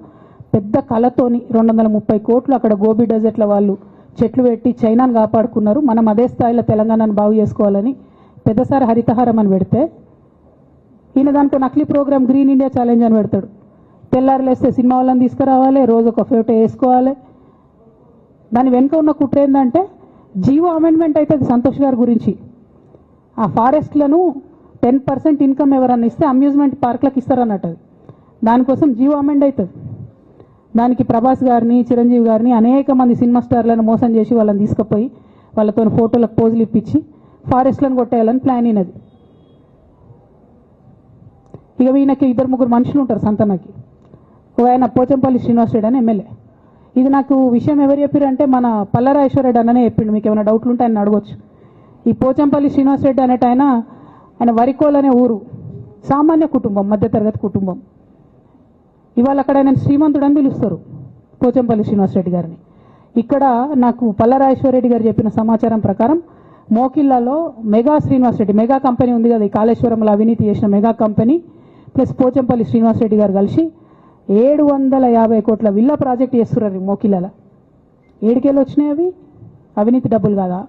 పెద్ద కళతోని 230 కోట్లు అక్కడ గోబీ డెజర్ట్ల వాళ్ళు చెట్లు పెట్టి చైనాను కాపాడుకున్నారు. మనం అదే స్థాయిలో తెలంగాణను బాగు చేసుకోవాలని పెద్దసారి హరితహారం అని పెడితే ఈయన దాంట్లో నకిలీ ప్రోగ్రామ్ గ్రీన్ ఇండియా ఛాలెంజ్ అని పెడతాడు. తెల్లారులేస్తే సినిమా వాళ్ళని తీసుకురావాలి, రోజు ఒక ఫోటో వేసుకోవాలి. దాని వెనుక ఉన్న కుట్ర ఏంటంటే జీవో అమెండ్మెంట్ అవుతుంది సంతోష్ గారి గురించి. ఆ ఫారెస్ట్లను 10% ఇన్కమ్ ఎవరన్నా ఇస్తే అమ్యూజ్మెంట్ పార్క్లకు ఇస్తారన్నట్టు. దానికోసం జీవో అమెండ్ అవుతుంది. దానికి ప్రభాస్ గారిని, చిరంజీవి గారిని, అనేక మంది సినిమా స్టార్లను మోసం చేసి వాళ్ళని తీసుకుపోయి వాళ్ళతో ఫోటోలకు పోజులు ఇప్పించి ఫారెస్ట్లను కొట్టేయాలని ప్లాన్ అయినది. ఇక ఈయనకి 2-3 మనుషులు ఉంటారు సంతనకి. ఆయన పోచంపల్లి శ్రీనివాస్ రెడ్డి అని ఎమ్మెల్యే. ఇది నాకు విషయం ఎవరు చెప్పారంటే మన పల్లరాజేశ్వరరెడ్డి అన్ననే చెప్పిండు. మీకు ఏమైనా డౌట్లు ఉంటే ఆయన అడగొచ్చు. ఈ పోచంపల్లి శ్రీనివాస్ రెడ్డి అనేట ఆయన వరికోల్ అనే ఊరు, సామాన్య కుటుంబం, మధ్యతరగతి కుటుంబం. ఇవాళ అక్కడ ఆయన శ్రీమంతుడు అని పిలుస్తారు పోచంపల్లి శ్రీనివాస్ రెడ్డి గారిని. ఇక్కడ నాకు పల్లరాజేశ్వరరెడ్డి గారు చెప్పిన సమాచారం ప్రకారం మోకిల్లాలో mega Srinivas Reddy, mega company ఉంది కదా, ఈ కాళేశ్వరంలో అవినీతి చేసిన mega company plus Pochampally Srinivas Reddy గారు కలిసి 750 కోట్ల విల్లా ప్రాజెక్ట్ చేస్తున్నారు మోకిల్లాలో. ఏడుకేళ్ళు వచ్చినాయి అవి, అవినీతి డబ్బులు కాదా?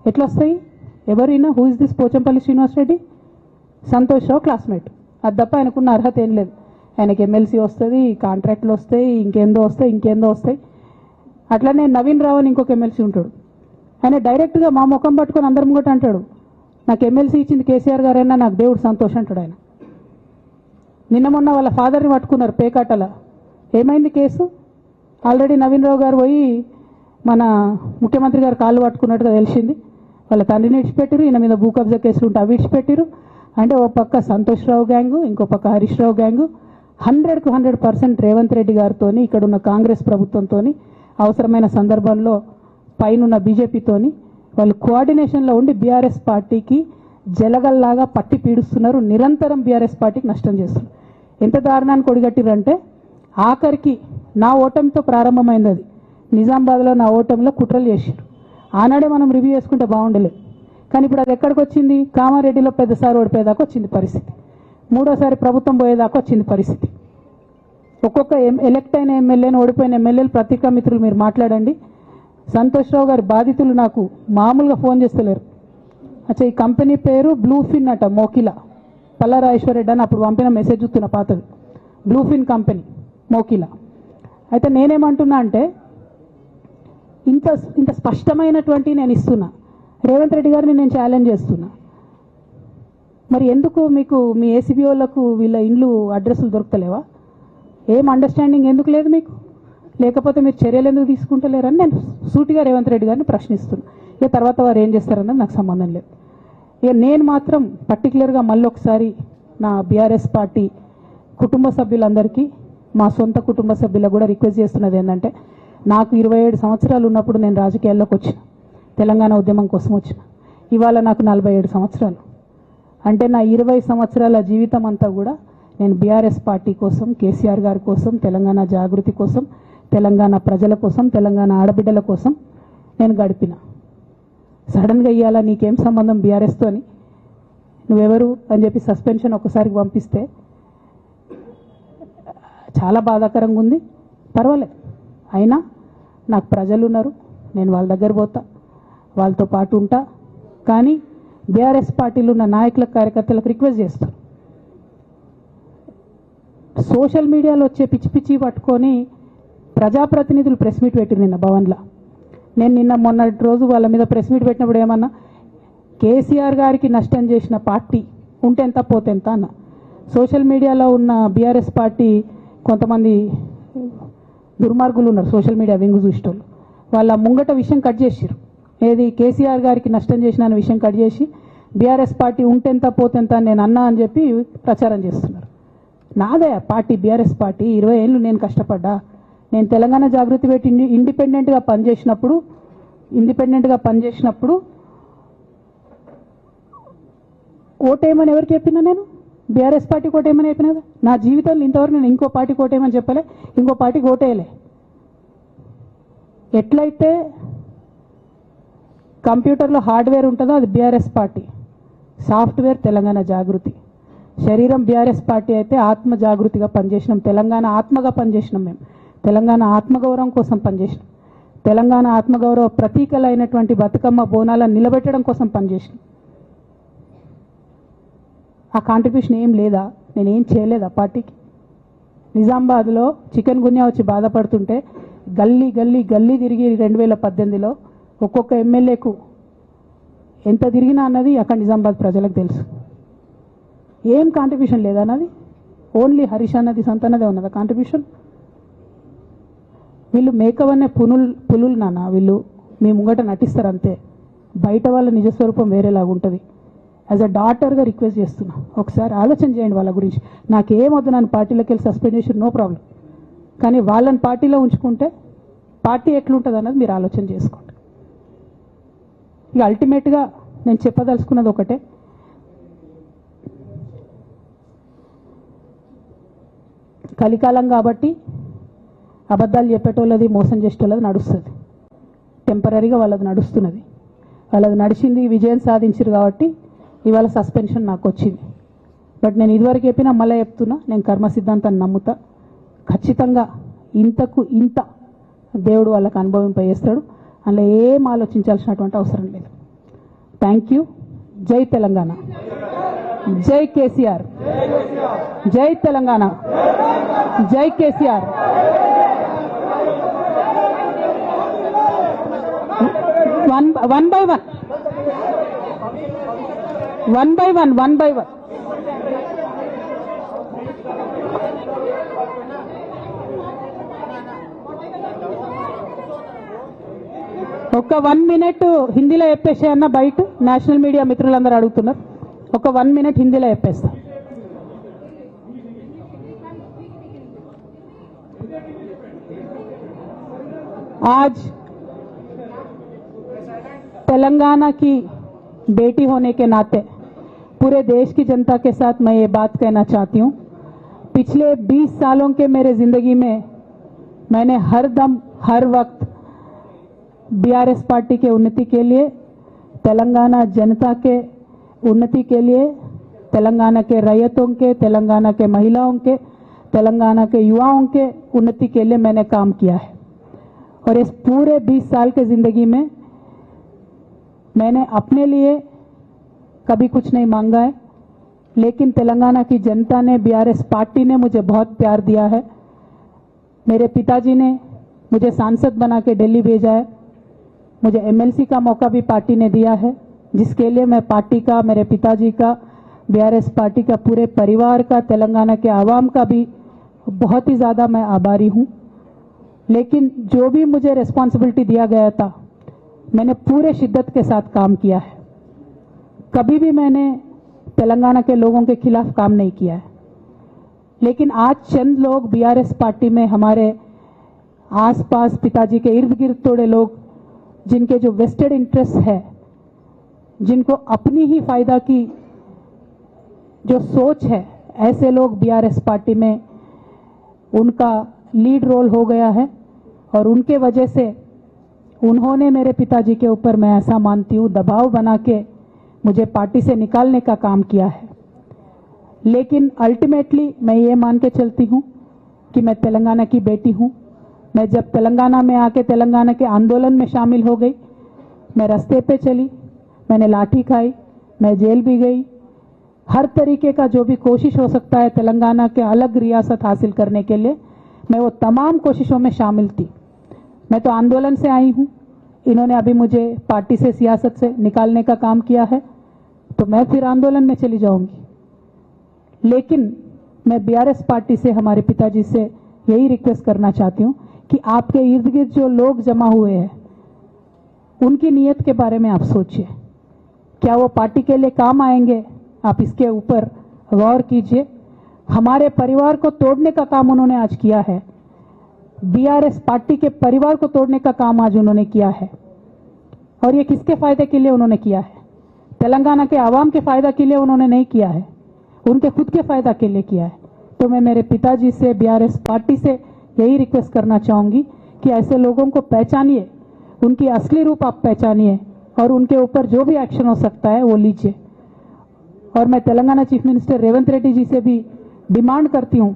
ఎట్లా వస్తాయి? ఎవరైనా who is this Pochampalli Srinivas Reddy? Santosh Rao classmate. అది తప్ప ఆయనకున్న అర్హత ఏం లేదు. ఆయనకి ఎమ్మెల్సీ వస్తుంది, కాంట్రాక్ట్లు వస్తాయి, ఇంకేందో వస్తాయి. అట్లనే నవీన్ రావు అని ఇంకొక ఎమ్మెల్సీ ఉంటాడు. ఆయన డైరెక్ట్గా మా ముఖం పట్టుకొని అందరం కూడా అంటాడు, నాకు ఎమ్మెల్సీ ఇచ్చింది కేసీఆర్ గారైనా నాకు దేవుడు సంతోషం అంటాడు ఆయన. నిన్న మొన్న వాళ్ళ ఫాదర్ని పట్టుకున్నారు పేకాటల. ఏమైంది కేసు? ఆల్రెడీ నవీన్ రావు గారు పోయి మన ముఖ్యమంత్రి గారు కాళ్ళు పట్టుకున్నట్టుగా తెలిసింది. వాళ్ళ తండ్రిని విడిచిపెట్టారు, ఈయన మీద భూ కబ్జా కేసులు ఉంటే అవి విడిచిపెట్టారు. అంటే ఓ పక్క సంతోష్ రావు గ్యాంగు, ఇంకో పక్క హరీష్ రావు గ్యాంగు 100కు 100% రేవంత్ రెడ్డి గారితో, ఇక్కడున్న కాంగ్రెస్ ప్రభుత్వంతో, అవసరమైన సందర్భంలో పైనున్న బీజేపీతోని వాళ్ళు కోఆర్డినేషన్లో ఉండి బీఆర్ఎస్ పార్టీకి జలగల్లాగా పట్టి పీడుస్తున్నారు. నిరంతరం బీఆర్ఎస్ పార్టీకి నష్టం చేస్తున్నారు. ఎంత దారుణానికి ఒడిగట్టిరంటే ఆఖరికి నా ఓటమితో ప్రారంభమైంది అది. నిజామాబాద్లో నా ఓటమిలో కుట్రలు చేశారు. ఆనాడే మనం రివ్యూ చేసుకుంటే బాగుండలేదు. కానీ ఇప్పుడు అది ఎక్కడికి వచ్చింది? కామారెడ్డిలో పెద్దసారి ఓడిపోయేదాకా వచ్చింది పరిస్థితి. మూడోసారి ప్రభుత్వం పోయేదాకా వచ్చింది పరిస్థితి. ఒక్కొక్క ఎలక్ట్ అయిన ఎమ్మెల్యేని, ఓడిపోయిన ఎమ్మెల్యేలు పత్రికా మిత్రులు మీరు మాట్లాడండి. సంతోష్ రావు గారి బాధితులు నాకు మామూలుగా ఫోన్ చేస్తలేరు. అచ్చా ఈ కంపెనీ పేరు బ్లూఫిన్ అట, మోకిలా. పల్లరాజేశ్వరరెడ్డి అని అప్పుడు పంపిన మెసేజ్ చూస్తున్న పాతది. Bluefin company Mokila. అయితే నేనేమంటున్నా అంటే ఇంత స్పష్టమైనటువంటి నేను ఇస్తున్నా. రేవంత్ రెడ్డి గారిని నేను ఛాలెంజ్ చేస్తున్నా. మరి ఎందుకు మీకు మీ ఏసీబీ వాళ్ళకు వీళ్ళ ఇండ్లు అడ్రస్లు దొరుకుతలేవా? ఏం అండర్స్టాండింగ్ ఎందుకు లేదు మీకు? లేకపోతే మీరు చర్యలు ఎందుకు తీసుకుంటలేరని నేను సూటిగా రేవంత్ రెడ్డి గారిని ప్రశ్నిస్తున్నా. ఇక తర్వాత వారు ఏం చేస్తారన్నది నాకు సంబంధం లేదు. ఇక నేను మాత్రం పర్టికులర్గా మళ్ళీ ఒకసారి నా బీఆర్ఎస్ పార్టీ కుటుంబ సభ్యులందరికీ, మా సొంత కుటుంబ సభ్యులకు కూడా రిక్వెస్ట్ చేస్తున్నది ఏంటంటే, నాకు 27 సంవత్సరాలు ఉన్నప్పుడు నేను రాజకీయాల్లోకి వచ్చిన, తెలంగాణ ఉద్యమం కోసం వచ్చిన. ఇవాళ నాకు 47 సంవత్సరాలు. అంటే నా 20 సంవత్సరాల జీవితం అంతా కూడా నేను బీఆర్ఎస్ పార్టీ కోసం, కేసీఆర్ గారి కోసం, తెలంగాణ జాగృతి కోసం, తెలంగాణ ప్రజల కోసం, తెలంగాణ ఆడబిడ్డల కోసం నేను గడిపిన. సడన్గా ఇవ్వాలా నీకేం సంబంధం బీఆర్ఎస్తో అని, నువ్వెవరు అని చెప్పి సస్పెన్షన్ ఒకసారికి పంపిస్తే చాలా బాధాకరంగా ఉంది. పర్వాలేదు, అయినా నాకు ప్రజలు ఉన్నారు, నేను వాళ్ళ దగ్గర పోతా, వాళ్ళతో పాటు ఉంటా. కానీ బీఆర్ఎస్ పార్టీలో ఉన్న నాయకులకు, కార్యకర్తలకు రిక్వెస్ట్ చేస్తాను, సోషల్ మీడియాలో వచ్చే పిచ్చి పిచ్చి పట్టుకొని ప్రజాప్రతినిధులు ప్రెస్ మీట్ పెట్టింది నిన్న భవన్లో. నేను నిన్న మొన్నటి రోజు వాళ్ళ మీద ప్రెస్ మీట్ పెట్టినప్పుడు ఏమన్నా, కేసీఆర్ గారికి నష్టం చేసిన పార్టీ ఉంటే ఎంత పోతే ఎంత అన్న. సోషల్ మీడియాలో ఉన్న బీఆర్ఎస్ పార్టీ కొంతమంది దుర్మార్గులు ఉన్నారు, సోషల్ మీడియా వెంగు చూసేటోళ్ళు. వాళ్ళ ముంగట విషయం కట్ చేసిరు. ఏది కేసీఆర్ గారికి నష్టం చేసిన విషయం కట్ చేసి బీఆర్ఎస్ పార్టీ ఉంటెంత పోతెంత నేను అన్నా అని చెప్పి ప్రచారం చేస్తున్నారు. నాదే పార్టీ బీఆర్ఎస్ పార్టీ. 20 ఏళ్ళు నేను కష్టపడ్డా. నేను తెలంగాణ జాగృతి పెట్టి ఇండిపెండెంట్గా పనిచేసినప్పుడు ఓటేయమని ఎవరికి చెప్పినా నేను? బీఆర్ఎస్ పార్టీకి ఓటేయమని చెప్పినా కదా? నా జీవితంలో ఇంతవరకు నేను ఇంకో పార్టీకి ఓటేయమని చెప్పలే, ఇంకో పార్టీకి ఓటేయలే. ఎట్లయితే కంప్యూటర్లో హార్డ్వేర్ ఉంటుందో అది బీఆర్ఎస్ పార్టీ, సాఫ్ట్వేర్ తెలంగాణ జాగృతి. శరీరం బీఆర్ఎస్ పార్టీ అయితే ఆత్మ జాగృతిగా పనిచేసినాం, తెలంగాణ ఆత్మగా పనిచేసినాం. మేము తెలంగాణ ఆత్మగౌరవం కోసం పనిచేసినాం, తెలంగాణ ఆత్మగౌరవ ప్రతీకలైనటువంటి బతుకమ్మ బోనాలను నిలబెట్టడం కోసం పనిచేసినాం. ఆ కాంట్రిబ్యూషన్ ఏం లేదా? నేనేం చేయలేదా పార్టీకి? నిజామాబాద్లో చికెన్ గున్యా వచ్చి బాధపడుతుంటే గల్లీ గల్లీ గల్లీ తిరిగి 2018లో ఒక్కొక్క ఎమ్మెల్యేకు ఎంత తిరిగినా అన్నది అక్కడ నిజామాబాద్ ప్రజలకు తెలుసు. ఏం కాంట్రిబ్యూషన్ లేదా అన్నది? ఓన్లీ హరీష్ అన్నది సంతనదే ఉన్నదా కాంట్రిబ్యూషన్? వీళ్ళు మేకవన్నే పులులు నాన్న, వీళ్ళు మీ ముంగట నటిస్తారు అంతే. బయట వాళ్ళ నిజస్వరూపం వేరేలాగా ఉంటుంది. యాజ్ అ డాటర్గా రిక్వెస్ట్ చేస్తున్నా, ఒకసారి ఆలోచన చేయండి వాళ్ళ గురించి. నాకేమొద్దు, నన్ను పార్టీలోకి వెళ్ళి సస్పెండ్ చేసి నో ప్రాబ్లం, కానీ వాళ్ళని పార్టీలో ఉంచుకుంటే పార్టీ ఎట్లుంటుంది అన్నది మీరు ఆలోచన చేసుకోండి. ఇక అల్టిమేట్గా నేను చెప్పదలుచుకున్నది ఒకటే, కలికాలం కాబట్టి అబద్ధాలు చెప్పేటోళ్ళది మోసం చేసేటోళ్ళది నడుస్తుంది. టెంపరీగా వాళ్ళది నడుస్తున్నది, వాళ్ళది నడిచింది, విజయం సాధించారు కాబట్టి ఇవాళ సస్పెన్షన్ నాకు వచ్చింది. బట్ నేను ఇదివరకు చెప్పినా మళ్ళీ చెప్తున్నా, నేను కర్మ సిద్ధాంతాన్ని నమ్ముతా. ఖచ్చితంగా ఇంతకు ఇంత దేవుడు వాళ్ళకు అనుభవింపజేస్తాడు, అందులో ఏం ఆలోచించాల్సినటువంటి అవసరం లేదు. Thank you. జై తెలంగాణ, జై కేసీఆర్, జై తెలంగాణ, జై కేసీఆర్. One by one. ఒక 1 minute హిందీలో చెప్పేసే అన్న, బయట నేషనల్ మీడియా మిత్రులందరూ అడుగుతున్నారు. ఒక 1 minute हिंदी చెప్పేస్తా. आज तेलंगाना की बेटी होने के नाते पूरे देश की जनता के साथ मैं ये बात कहना चाहती हूँ, पिछले 20 सालों के मेरे जिंदगी में मैंने हर दम हर वक्त बीआरएस पार्टी के उन्नति के लिए, तेलंगाना जनता के उन्नति के लिए, तेलंगाना के रैयतों के, तेलंगाना के महिलाओं के, तेलंगाना के युवाओं के उन्नति के लिए मैंने काम किया है. और इस पूरे 20 साल के जिंदगी में मैंने अपने लिए कभी कुछ नहीं मांगा है, लेकिन तेलंगाना की जनता ने, बीआरएस पार्टी ने मुझे बहुत प्यार दिया है. मेरे पिताजी ने मुझे सांसद बना के दिल्ली भेजा है, मुझे एमएलसी का मौका भी पार्टी ने दिया है, जिसके लिए मैं पार्टी का, मेरे पिताजी का, बीआरएस पार्टी का, पूरे परिवार का, तेलंगाना के आवाम का भी बहुत ही ज़्यादा मैं आभारी हूँ. लेकिन जो भी मुझे रिस्पॉन्सिबिलिटी दिया गया था मैंने पूरे शिद्दत के साथ काम किया है. कभी भी मैंने तेलंगाना के लोगों के खिलाफ काम नहीं किया है. लेकिन आज चंद लोग बीआरएस पार्टी में, हमारे आसपास पिताजी के इर्द गिर्द थोड़े लोग, जिनके जो वेस्टेड इंटरेस्ट है, जिनको अपनी ही फायदा की जो सोच है, ऐसे लोग बीआरएस पार्टी में उनका लीड रोल हो गया है. और उनके वजह से उन्होंने मेरे पिताजी के ऊपर, मैं ऐसा मानती हूँ, दबाव बना के मुझे पार्टी से निकालने का काम किया है. लेकिन अल्टीमेटली मैं ये मान के चलती हूँ कि मैं तेलंगाना की बेटी हूँ. मैं जब तेलंगाना में आके तेलंगाना के आंदोलन में शामिल हो गई, मैं रास्ते पे चली, मैंने लाठी खाई, मैं जेल भी गई. हर तरीके का जो भी कोशिश हो सकता है तेलंगाना के अलग रियासत हासिल करने के लिए, मैं वो तमाम कोशिशों में शामिल थी. मैं तो आंदोलन से आई हूँ, इन्होंने अभी मुझे पार्टी से, सियासत से निकालने का काम किया है, तो मैं फिर आंदोलन में चली जाऊंगी. लेकिन मैं बीआरएस पार्टी से, हमारे पिताजी से यही रिक्वेस्ट करना चाहती हूँ कि आपके इर्द गिर्द जो लोग जमा हुए हैं, उनकी नीयत के बारे में आप सोचिए. क्या वो पार्टी के लिए काम आएंगे? आप इसके ऊपर गौर कीजिए. हमारे परिवार को तोड़ने का काम उन्होंने आज किया है. बीआरएस पार्टी के परिवार को तोड़ने का काम आज उन्होंने किया है. और ये किसके फायदे के लिए उन्होंने किया है? तेलंगाना के आवाम के फायदा के लिए उन्होंने नहीं किया है, उनके खुद के फायदा के लिए किया है। तो मैं मेरे पिताजी से, बीआरएस पार्टी से यही रिक्वेस्ट करना चाहूंगी कि ऐसे लोगों को पहचानिए, उनकी असली रूप आप पहचानिए और उनके ऊपर जो भी एक्शन हो सकता है वो लीजिए। और मैं तेलंगाना चीफ मिनिस्टर रेवंत रेड्डी जी से भी डिमांड करती हूं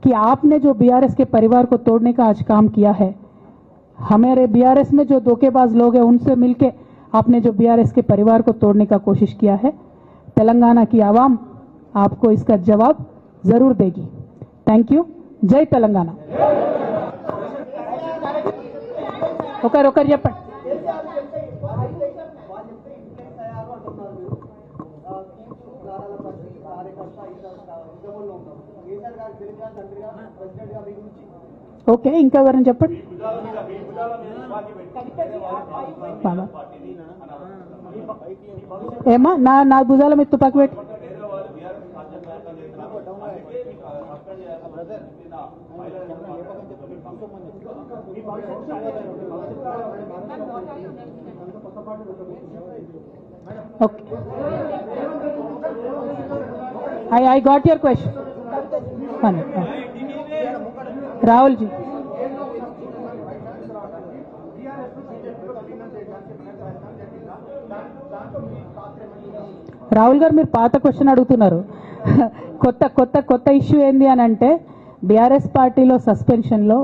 कि आपने जो बीआरएस के परिवार को तोड़ने का आज काम किया है, हमारे बीआरएस में जो धोखेबाज लोग हैं उनसे मिलके आपने जो बीआरएस के परिवार को तोड़ने का कोशिश किया है, तेलंगाना की आवाम आपको इसका जवाब जरूर देगी। Thank you. जय तेलंगाना। ఒకరు చెప్పండి. ఓకే, ఇంకా ఎవరైనా చెప్పండి. ఏమా నా భుజాల మీద తుపాకి పెట్టి Okay. I got your question. Rahul ji. Rahul గారు మీరు పాత క్వశ్చన్ అడుగుతున్నారు. కొత్త ఇష్యూ ఏంది అని అంటే బీఆర్ఎస్ పార్టీలో సస్పెన్షన్లో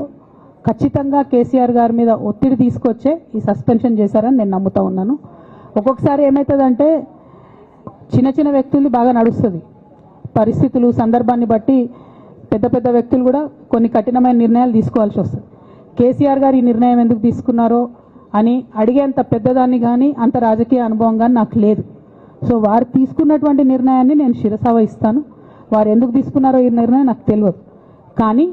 ఖచ్చితంగా కేసీఆర్ గారి మీద ఒత్తిడి తీసుకొచ్చే ఈ సస్పెన్షన్ చేశారని నేను నమ్ముతా ఉన్నాను. ఒక్కొక్కసారి ఏమవుతుందంటే చిన్న చిన్న వ్యక్తులు బాగా నడుస్తుంది, పరిస్థితులు సందర్భాన్ని బట్టి పెద్ద వ్యక్తులు కూడా కొన్ని కఠినమైన నిర్ణయాలు తీసుకోవాల్సి వస్తుంది. కేసీఆర్ గారు ఈ నిర్ణయం ఎందుకు తీసుకున్నారో అని అడిగేంత పెద్దదాన్ని కానీ అంత రాజకీయ అనుభవం కానీ నాకు లేదు. సో వారు తీసుకున్నటువంటి నిర్ణయాన్ని నేను శిరసా వహిస్తాను. వారు ఎందుకు తీసుకున్నారో ఈ నిర్ణయం నాకు తెలియదు. కానీ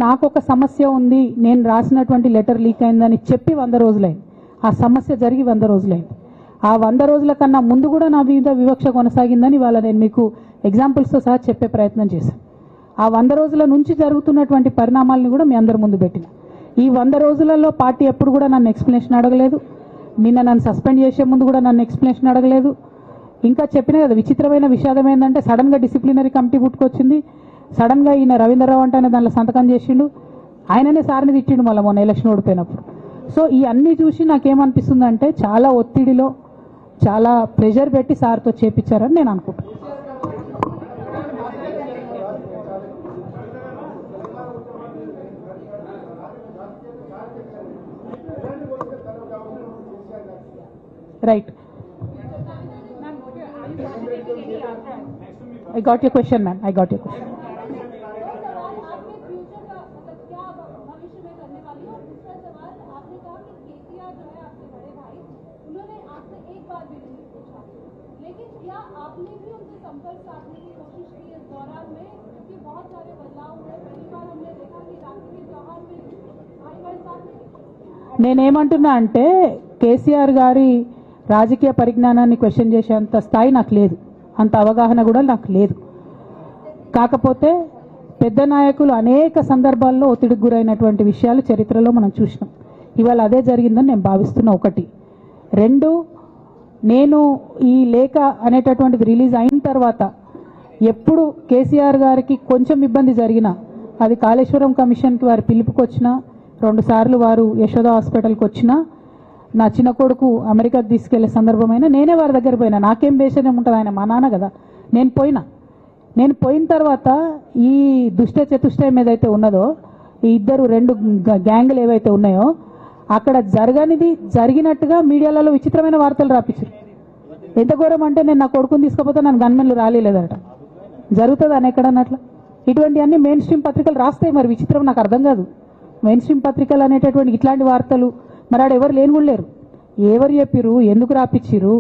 నాకు ఒక సమస్య ఉంది, నేను రాసినటువంటి లెటర్ లీక్ అయిందని చెప్పి 100 రోజులైంది. ఆ సమస్య జరిగి 100 రోజులైంది. ఆ 100 రోజుల కన్నా ముందు కూడా నా మీద వివక్ష కొనసాగిందని వాళ్ళ నేను మీకు ఎగ్జాంపుల్స్తో సహా చెప్పే ప్రయత్నం చేశాను. ఆ 100 రోజుల నుంచి జరుగుతున్నటువంటి పరిణామాలను కూడా మీ అందరి ముందు పెట్టిన. ఈ 100 రోజులలో పార్టీ ఎప్పుడు కూడా నన్ను ఎక్స్ప్లెనేషన్ అడగలేదు. నిన్న నన్ను సస్పెండ్ చేసే ముందు కూడా నన్ను ఎక్స్ప్లెనేషన్ అడగలేదు. ఇంకా చెప్పిన కదా, విచిత్రమైన విషాదం ఏంటంటే సడన్గా డిసిప్లినరీ కమిటీ పుట్టుకొచ్చింది. సడన్గా ఈయన రవీంద్రరావు అంటే దాంట్లో సంతకం చేసిండు, ఆయననే సార్ని తిట్టిండు మళ్ళీ మొన్న ఎలక్షన్ ఓడిపోయినప్పుడు. సో ఈ అన్నీ చూసి నాకేమనిపిస్తుందంటే చాలా ఒత్తిడిలో చాలా ప్రెషర్ పెట్టి సార్తో చేపించారని నేను అనుకుంటున్నాను. Right, I got your question, ma'am. I got your question. నేనేమంటున్నా అంటే కేసీఆర్ గారి రాజకీయ పరిజ్ఞానాన్ని క్వశ్చన్ చేసేంత స్థాయి నాకు లేదు, అంత అవగాహన కూడా నాకు లేదు. కాకపోతే పెద్ద నాయకులు అనేక సందర్భాల్లో ఒత్తిడికి గురైనటువంటి విషయాలు చరిత్రలో మనం చూసినాం. ఇవాళ అదే జరిగిందని నేను భావిస్తున్నా. 1. 2, నేను ఈ లేఖ అనేటటువంటిది రిలీజ్ అయిన తర్వాత ఎప్పుడు కేసీఆర్ గారికి కొంచెం ఇబ్బంది జరిగినా, అది కాళేశ్వరం కమిషన్కి వారు పిలుపుకొచ్చినా, 2 సార్లు వారు యశోద హాస్పిటల్కి వచ్చినా, నా చిన్న కొడుకు అమెరికాకి తీసుకెళ్లే సందర్భమైనా నేనే వారి దగ్గర పోయినా. నాకేం బేషణం ఉంటుంది, ఆయన మా నాన్న కదా. నేను పోయిన తర్వాత ఈ దుష్ట చతుష్టయం ఏదైతే ఉన్నదో, ఈ 2 గ్యాంగులు ఏవైతే ఉన్నాయో అక్కడ జరగనిది జరిగినట్టుగా మీడియాలలో విచిత్రమైన వార్తలు రాపించారు. ఎంత ఘోరం అంటే నేను నా కొడుకుని తీసుకపోతే నన్ను గన్మెన్లు రాలేదట. జరుగుతుంది అని ఎక్కడన్నట్ల ఇటువంటివన్నీ మెయిన్ స్ట్రీమ్ పత్రికలు రాస్తాయి. మరి విచిత్రం నాకు అర్థం కాదు. మెయిన్ స్ట్రీమ్ పత్రికలు అనేటటువంటి ఇట్లాంటి వార్తలు మరి ఆడ ఎవరు లేని కూడా లేరు. ఎవరు చెప్పిరు, ఎందుకు రాపిచ్చిరు?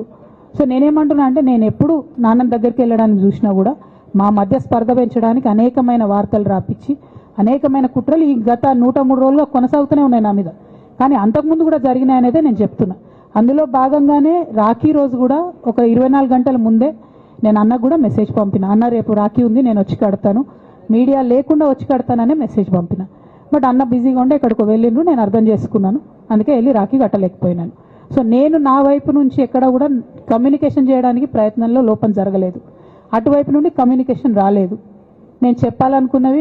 సో నేనేమంటున్నా అంటే నేను ఎప్పుడు నాన్న దగ్గరికి వెళ్ళడానికి చూసినా కూడా మా మధ్య స్పర్ధ పెంచడానికి అనేకమైన వార్తలు రాపిచ్చి అనేకమైన కుట్రలు ఈ గత 103 రోజులుగా కొనసాగుతూనే ఉన్నాయి నా మీద. కానీ అంతకుముందు కూడా జరిగినాయనేదే నేను చెప్తున్నా. అందులో భాగంగానే రాఖీ రోజు కూడా ఒక 24 గంటల ముందే నేను అన్నకు కూడా మెసేజ్ పంపిన. అన్న రేపు రాఖీ ఉంది, నేను వచ్చి కడతాను, మీడియా లేకుండా వచ్చి కడతాననే మెసేజ్ పంపిన. బట్ అన్న బిజీగా ఉండే ఎక్కడికో వెళ్ళిండ్రు, నేను అర్థం చేసుకున్నాను, అందుకే వెళ్ళి రాఖీ కట్టలేకపోయినాను. సో నేను నా వైపు నుంచి ఎక్కడ కూడా కమ్యూనికేషన్ చేయడానికి ప్రయత్నంలో లోపం జరగలేదు, అటువైపు నుండి కమ్యూనికేషన్ రాలేదు. నేను చెప్పాలనుకున్నవి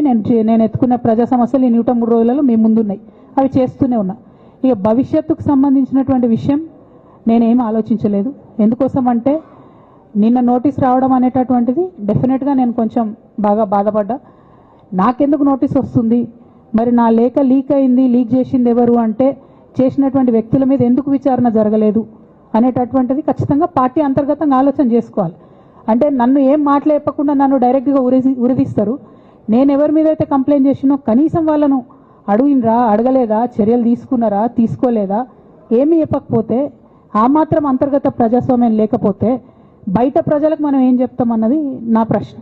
నేను ఎత్తుకున్న ప్రజా సమస్యలు ఈ 103 రోజులలో మీ ముందున్నాయి, అవి చేస్తూనే ఉన్నా. ఇక భవిష్యత్తుకు సంబంధించినటువంటి విషయం నేనేం ఆలోచించలేదు. ఎందుకోసం అంటే నిన్న నోటీస్ రావడం అనేటటువంటిది డెఫినెట్గా నేను కొంచెం బాగా బాధపడ్డా. నాకెందుకు నోటీస్ వస్తుంది, మరి నా లేఖ లీక్ అయింది, లీక్ చేసింది ఎవరు అంటే చేసినటువంటి వ్యక్తుల మీద ఎందుకు విచారణ జరగలేదు అనేటటువంటిది ఖచ్చితంగా పార్టీ అంతర్గతంగా ఆలోచన చేసుకోవాలి. అంటే నన్ను ఏం మాట్లాడకుండా నన్ను డైరెక్ట్గా ఉరిదీస్తారు. నేను ఎవరి మీద అయితే కంప్లైంట్ చేసినో కనీసం వాళ్ళను అడిగినరా, అడగలేదా, చర్యలు తీసుకున్నారా, తీసుకోలేదా, ఏమీ చెప్పకపోతే, ఆ మాత్రం అంతర్గత ప్రజాస్వామ్యం లేకపోతే బయట ప్రజలకు మనం ఏం చెప్తామన్నది నా ప్రశ్న.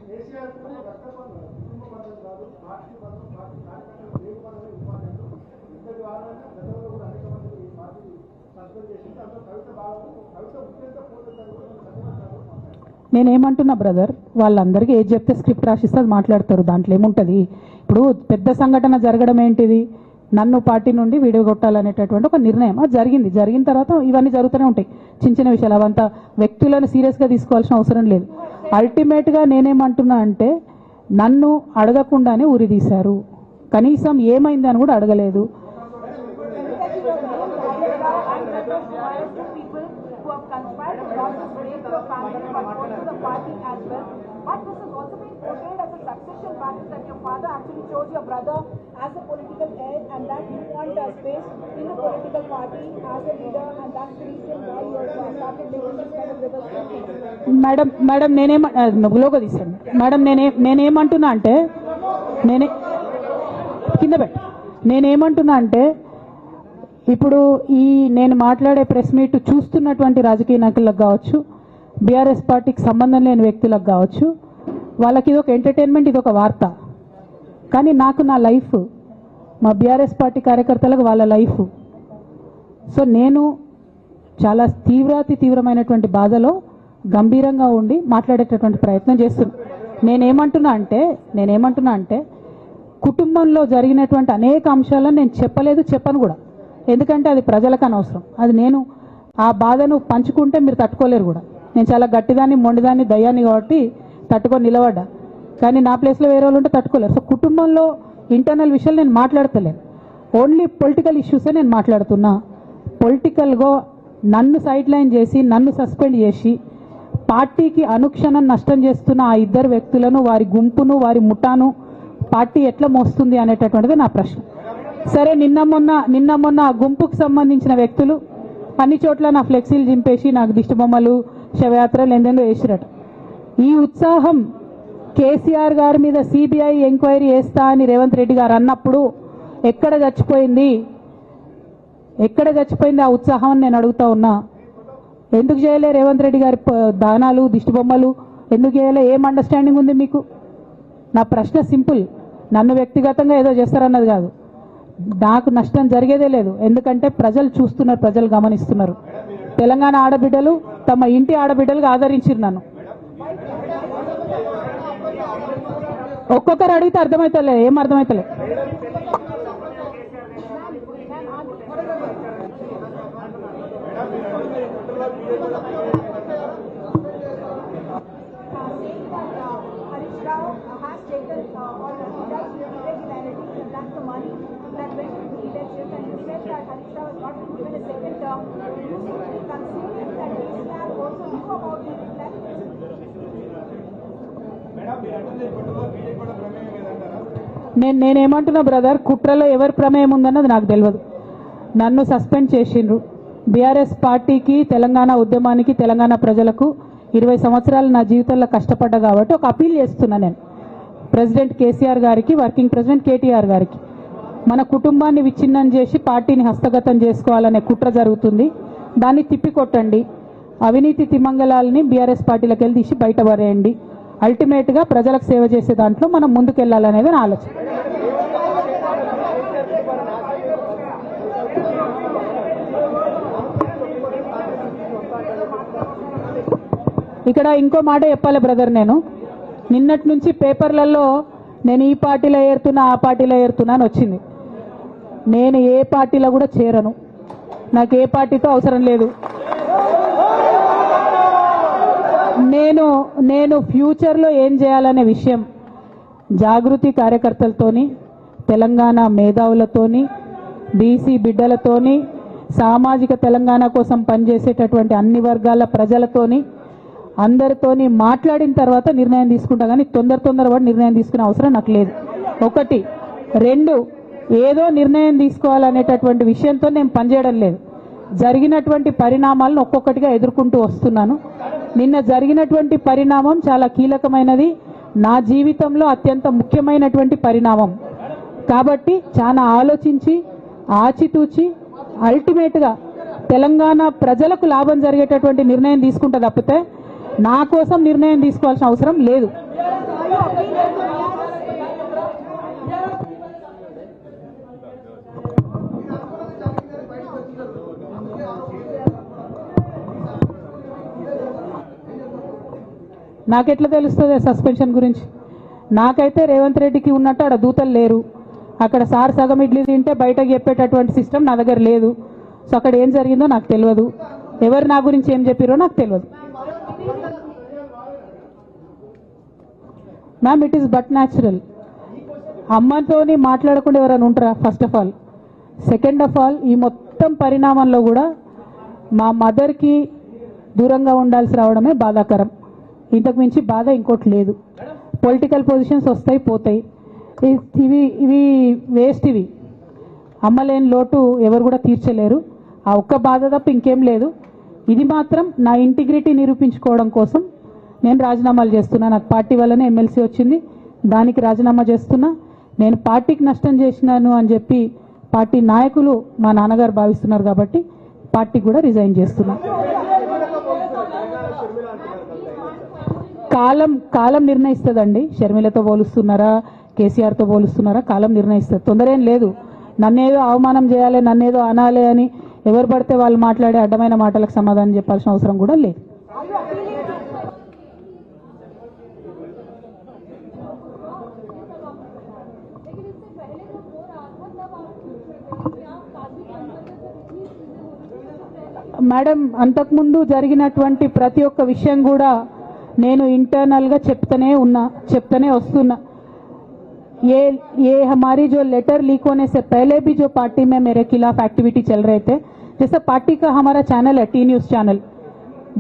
నేనేమంటున్నా బ్రదర్, వాళ్ళందరికీ ఏది చెప్తే స్క్రిప్ట్ రాసిస్తే అది మాట్లాడతారు, దాంట్లో ఏముంటుంది. ఇప్పుడు పెద్ద సంఘటన జరగడం ఏంటిది, నన్ను పార్టీ నుండి వీడియో కొట్టాలనేటటువంటి ఒక నిర్ణయం అది జరిగింది. జరిగిన తర్వాత ఇవన్నీ జరుగుతూనే ఉంటాయి, చిన్న చిన్న విషయాలు. అవంతా వ్యక్తులను సీరియస్గా తీసుకోవాల్సిన అవసరం లేదు. అల్టిమేట్గా నేనేమంటున్నా అంటే నన్ను అడగకుండానే ఉరి తీశారు, కనీసం ఏమైందని కూడా అడగలేదు. But this has also been portrayed as a succession matter, that your father actually chose your brother as a political heir and that you want space in a political party as a leader, and that's the reason why you have started making this kind of reverse statement. Madam నేనేమలోగా తీసాను మేడం, నేనేమంటున్నా అంటే నేనేమంటున్నా అంటే ఇప్పుడు ఈ నేను మాట్లాడే ప్రెస్ మీట్ చూస్తున్నటువంటి రాజకీయ నాయకులకు కావచ్చు, బీఆర్ఎస్ పార్టీకి సంబంధం లేని వ్యక్తులకు కావచ్చు, వాళ్ళకి ఇది ఒక ఎంటర్టైన్మెంట్, ఇది ఒక వార్త. కానీ నాకు నా లైఫ్, మా బీఆర్ఎస్ పార్టీ కార్యకర్తలకు వాళ్ళ లైఫ్. సో నేను చాలా తీవ్రమైనటువంటి బాధలో గంభీరంగా ఉండి మాట్లాడేటటువంటి ప్రయత్నం చేస్తున్నాను. నేనేమంటున్నా అంటే కుటుంబంలో జరిగినటువంటి అనేక అంశాలను నేను చెప్పను కూడా, ఎందుకంటే అది ప్రజలకు అనవసరం. అది నేను ఆ బాధను పంచుకుంటే మీరు తట్టుకోలేరు కూడా. నేను చాలా గట్టిదాన్ని, మొండిదాన్ని, దయ్యాన్ని కాబట్టి తట్టుకొని నిలబడ్డా. కానీ నా ప్లేస్లో వేరే వాళ్ళు ఉంటే తట్టుకోలేరు. సో కుటుంబంలో ఇంటర్నల్ విషయాలు నేను మాట్లాడతలేను, ఓన్లీ పొలిటికల్ ఇష్యూసే నేను మాట్లాడుతున్నా. పొలిటికల్గా నన్ను సైడ్ లైన్ చేసి, నన్ను సస్పెండ్ చేసి, పార్టీకి అనుక్షణం నష్టం చేస్తున్న ఆ ఇద్దరు వ్యక్తులను, వారి గుంపును, వారి ముఠాను పార్టీ ఎట్లా మోస్తుంది అనేటటువంటిది నా ప్రశ్న. సరే, నిన్న మొన్న ఆ గుంపుకు సంబంధించిన వ్యక్తులు అన్ని చోట్ల నా ఫ్లెక్సీలు చింపేసి నాకు దిష్టి బొమ్మలు, శవయాత్రలు ఎందెందో వేసిరట. ఈ ఉత్సాహం కేసీఆర్ గారి మీద సిబిఐ ఎంక్వైరీ చేస్తా అని రేవంత్ రెడ్డి గారు అన్నప్పుడు ఎక్కడ చచ్చిపోయింది ఆ ఉత్సాహం నేను అడుగుతా ఉన్నా. ఎందుకు చేయలే రేవంత్ రెడ్డి గారి దానాలు, దిష్టి బొమ్మలు ఎందుకు చేయలే? ఏం అండర్స్టాండింగ్ ఉంది మీకు? నా ప్రశ్న సింపుల్. నన్ను వ్యక్తిగతంగా ఏదో చేస్తారన్నది కాదు, నాకు నష్టం జరిగేదే లేదు. ఎందుకంటే ప్రజలు చూస్తున్నారు, ప్రజలు గమనిస్తున్నారు. తెలంగాణ ఆడబిడ్డలు తమ ఇంటి ఆడబిడ్డలుగా ఆదరించారు నన్ను. ఒక్కొక్కరు అడిగితే అర్థమవుతలే, ఏం అర్థమవుతలే. నేనేమంటున్నా బ్రదర్, కుట్రలో ఎవరి ప్రమేయం ఉందన్నది నాకు తెలియదు. నన్ను సస్పెండ్ చేసిండ్రు. బీఆర్ఎస్ పార్టీకి, తెలంగాణ ఉద్యమానికి, తెలంగాణ ప్రజలకు 20 సంవత్సరాలు నా జీవితంలో కష్టపడ్డా కాబట్టి ఒక అపీల్ చేస్తున్నా నేను ప్రెసిడెంట్ కేసీఆర్ గారికి, వర్కింగ్ ప్రెసిడెంట్ కేటీఆర్ గారికి. మన కుటుంబాన్ని విచ్ఛిన్నం చేసి పార్టీని హస్తగతం చేసుకోవాలనే కుట్ర జరుగుతుంది, దాన్ని తిప్పికొట్టండి. అవినీతి తిమంగళాలని బీఆర్ఎస్ పార్టీలకు వెళ్ళి తీసి బయట పడేయండి. అల్టిమేట్గా ప్రజలకు సేవ చేసే దాంట్లో మనం ముందుకెళ్లాలనేది నా ఆలోచన. ఇక్కడ ఇంకో మాట చెప్పాలి బ్రదర్, నేను నిన్నటి నుంచి పేపర్లలో నేను ఈ పార్టీలో ఏరుతున్నా, ఆ పార్టీలో ఏరుతున్నా అని వచ్చింది. నేను ఏ పార్టీలో కూడా చేరను. నాకు ఏ పార్టీతో అవసరం లేదు. నేను ఫ్యూచర్లో ఏం చేయాలనే విషయం జాగృతి కార్యకర్తలతోని, తెలంగాణ మేధావులతోని, బీసీ బిడ్డలతోని, సామాజిక తెలంగాణ కోసం పనిచేసేటటువంటి అన్ని వర్గాల ప్రజలతోని అందరితోని మాట్లాడిన తర్వాత నిర్ణయం తీసుకుంటా. కానీ తొందరపడి నిర్ణయం తీసుకునే అవసరం నాకు లేదు. ఒకటి. రెండు, ఏదో నిర్ణయం తీసుకోవాలనేటటువంటి విషయంతో నేను పనిచేయడం లేదు. జరిగినటువంటి పరిణామాలను ఒక్కొక్కటిగా ఎదుర్కొంటూ వస్తున్నాను. నిన్న జరిగినటువంటి పరిణామం చాలా కీలకమైనది, నా జీవితంలో అత్యంత ముఖ్యమైనటువంటి పరిణామం. కాబట్టి చాలా ఆలోచించి ఆచితూచి అల్టిమేట్గా తెలంగాణ ప్రజలకు లాభం జరిగేటటువంటి నిర్ణయం తీసుకుంటా తప్పితే నా కోసం నిర్ణయం తీసుకోవాల్సిన అవసరం లేదు. నాకెట్లా తెలుస్తుంది సస్పెన్షన్ గురించి? నాకైతే రేవంత్ రెడ్డికి ఉన్నట్టు ఆడ దూతలు లేరు. అక్కడ సార్ సగం ఇడ్లీ తింటే బయటకు చెప్పేటటువంటి సిస్టమ్ నా దగ్గర లేదు. సో అక్కడ ఏం జరిగిందో నాకు తెలియదు, ఎవరు నా గురించి ఏం చెప్పారో నాకు తెలియదు. Ma'am, it is but natural. అమ్మతోని మాట్లాడకుండా ఎవరైనా ఉంటారా? First of all. Second of all, ఈ మొత్తం పరిణామంలో కూడా మా మదర్కి దూరంగా ఉండాల్సి రావడమే బాధాకరం. ఇంతకు మించి బాధ ఇంకోటి లేదు. పొలిటికల్ పొజిషన్స్ వస్తాయి పోతాయి, ఇవి వేస్ట్. ఇవి అమ్మలేని లోటు ఎవరు కూడా తీర్చలేరు. ఆ ఒక్క బాధ తప్ప ఇంకేం లేదు. ఇది మాత్రం నా ఇంటిగ్రిటీ నిరూపించుకోవడం కోసం నేను రాజీనామాలు చేస్తున్నా. నాకు పార్టీ వల్లనే ఎమ్మెల్సీ వచ్చింది, దానికి రాజీనామా చేస్తున్నా. నేను పార్టీకి నష్టం చేసినాను అని చెప్పి పార్టీ నాయకులు మా నాన్నగారు భావిస్తున్నారు కాబట్టి పార్టీకి కూడా రిజైన్ చేస్తున్నా. కాలం నిర్ణయిస్తుందండి. షర్మిలతో పోలుస్తున్నారా, కేసీఆర్తో పోలుస్తున్నారా? కాలం నిర్ణయిస్తుంది. తొందర ఏం లేదు. నన్నేదో అవమానం చేయాలి, నన్నేదో అనాలి అని ఎవరు పడితే వాళ్ళు మాట్లాడే అడ్డమైన మాటలకు సమాధానం చెప్పాల్సిన అవసరం కూడా లేదు. మేడం, అంతకుముందు జరిగినటువంటి ప్రతి ఒక్క విషయం కూడా నేను ఇంటర్నల్గా చెప్తూనే వస్తున్నా. ये हमारी जो लेटर लीक होने से पहले भी जो पार्टी में मेरे खिलाफ एक्टिविटी चल रहे थे, जैसे पार्टी का हमारा चैनल है टी न्यूज़ चैनल,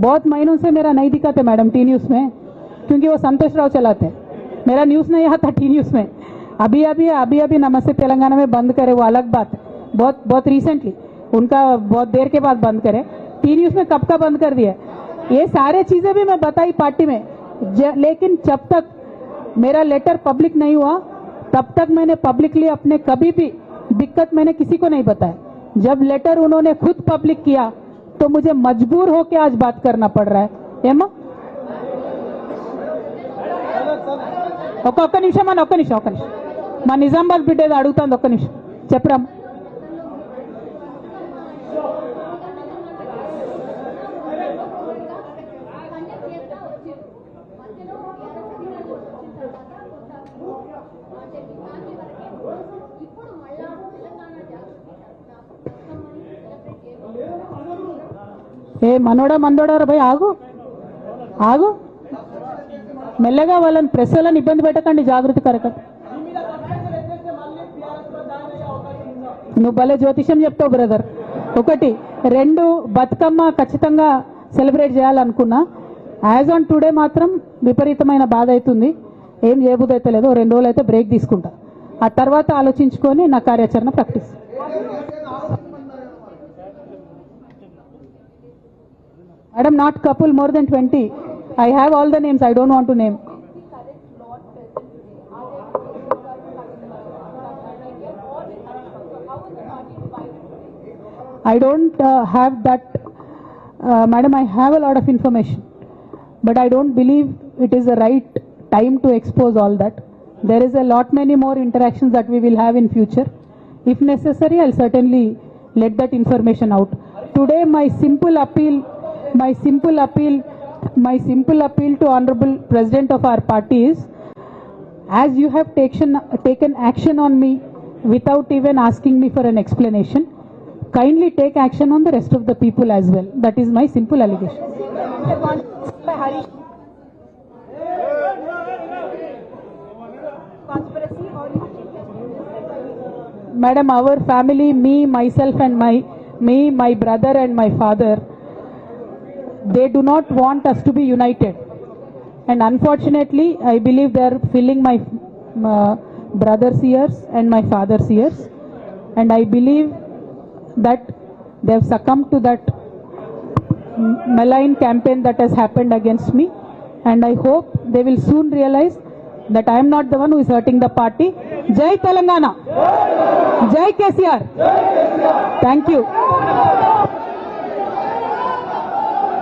बहुत महीनों से मेरा नहीं दिखाते मैडम टी न्यूज़ में, क्योंकि वो संतोष राव चलाते हैं. मेरा न्यूज़ नहीं आता टी न्यूज़ में. अभी नमस्ते तेलंगाना में बंद करे, वो अलग बात. बहुत रिसेंटली उनका बहुत देर के बाद बंद करे. टी न्यूज़ में कब का बंद कर दिया. ये सारे चीज़ें भी मैं बताई पार्टी में, लेकिन जब तक मेरा लेटर पब्लिक नहीं हुआ तब तक मैंने पब्लिकली अपने कभी भी दिक्कत मैंने किसी को नहीं बताया. जब लेटर उन्होंने खुद पब्लिक किया तो मुझे मजबूर होकर आज बात करना पड़ रहा है. ఏమో ఒక్క నిమిషం మా నిజామాబాద్ బిడ్డ ఏదో అడుగుతుంది. ఒక్క నిమిషం చెప్పరా. ఏ మనోడా భయ్, ఆగు మెల్లగా. వాళ్ళని ప్రెస్ వాళ్ళని ఇబ్బంది పెట్టకండి. జాగృతి కార్యకర్త నువ్వు భలే జ్యోతిషం చెప్తావు బ్రదర్. ఒకటి. రెండు, బతుకమ్మ ఖచ్చితంగా సెలబ్రేట్ చేయాలనుకున్నా. యాజ్ ఆన్ టుడే మాత్రం విపరీతమైన బాధ అవుతుంది. ఏం చేయబుద్ధి అయితే లేదు. 2 రోజులు అయితే బ్రేక్ తీసుకుంటా. ఆ తర్వాత ఆలోచించుకొని నా కార్యాచరణ ప్రకటిస్తాను. Madam, not couple, more than 20. I have all the names. I don't want to name. I don't have that. Madam, I have a lot of information, but I don't believe it is the right time to expose all that. There is a lot many more interactions that we will have in future. If necessary, I'll certainly let that information out. Today, my simple appeal to Honorable President of our party is, as you have taken action on me without even asking me for an explanation, kindly take action on the rest of the people as well. That is my simple allegation. By Harish. Conspiracy or you Madam, our family, me, myself and my brother and my father, they do not want us to be united. And unfortunately, I believe they are filling my brother's ears and my father's ears. And I believe that they have succumbed to that malign campaign that has happened against me. And I hope they will soon realize that I am not the one who is hurting the party. Jai Telangana! Jai KCR! Thank you.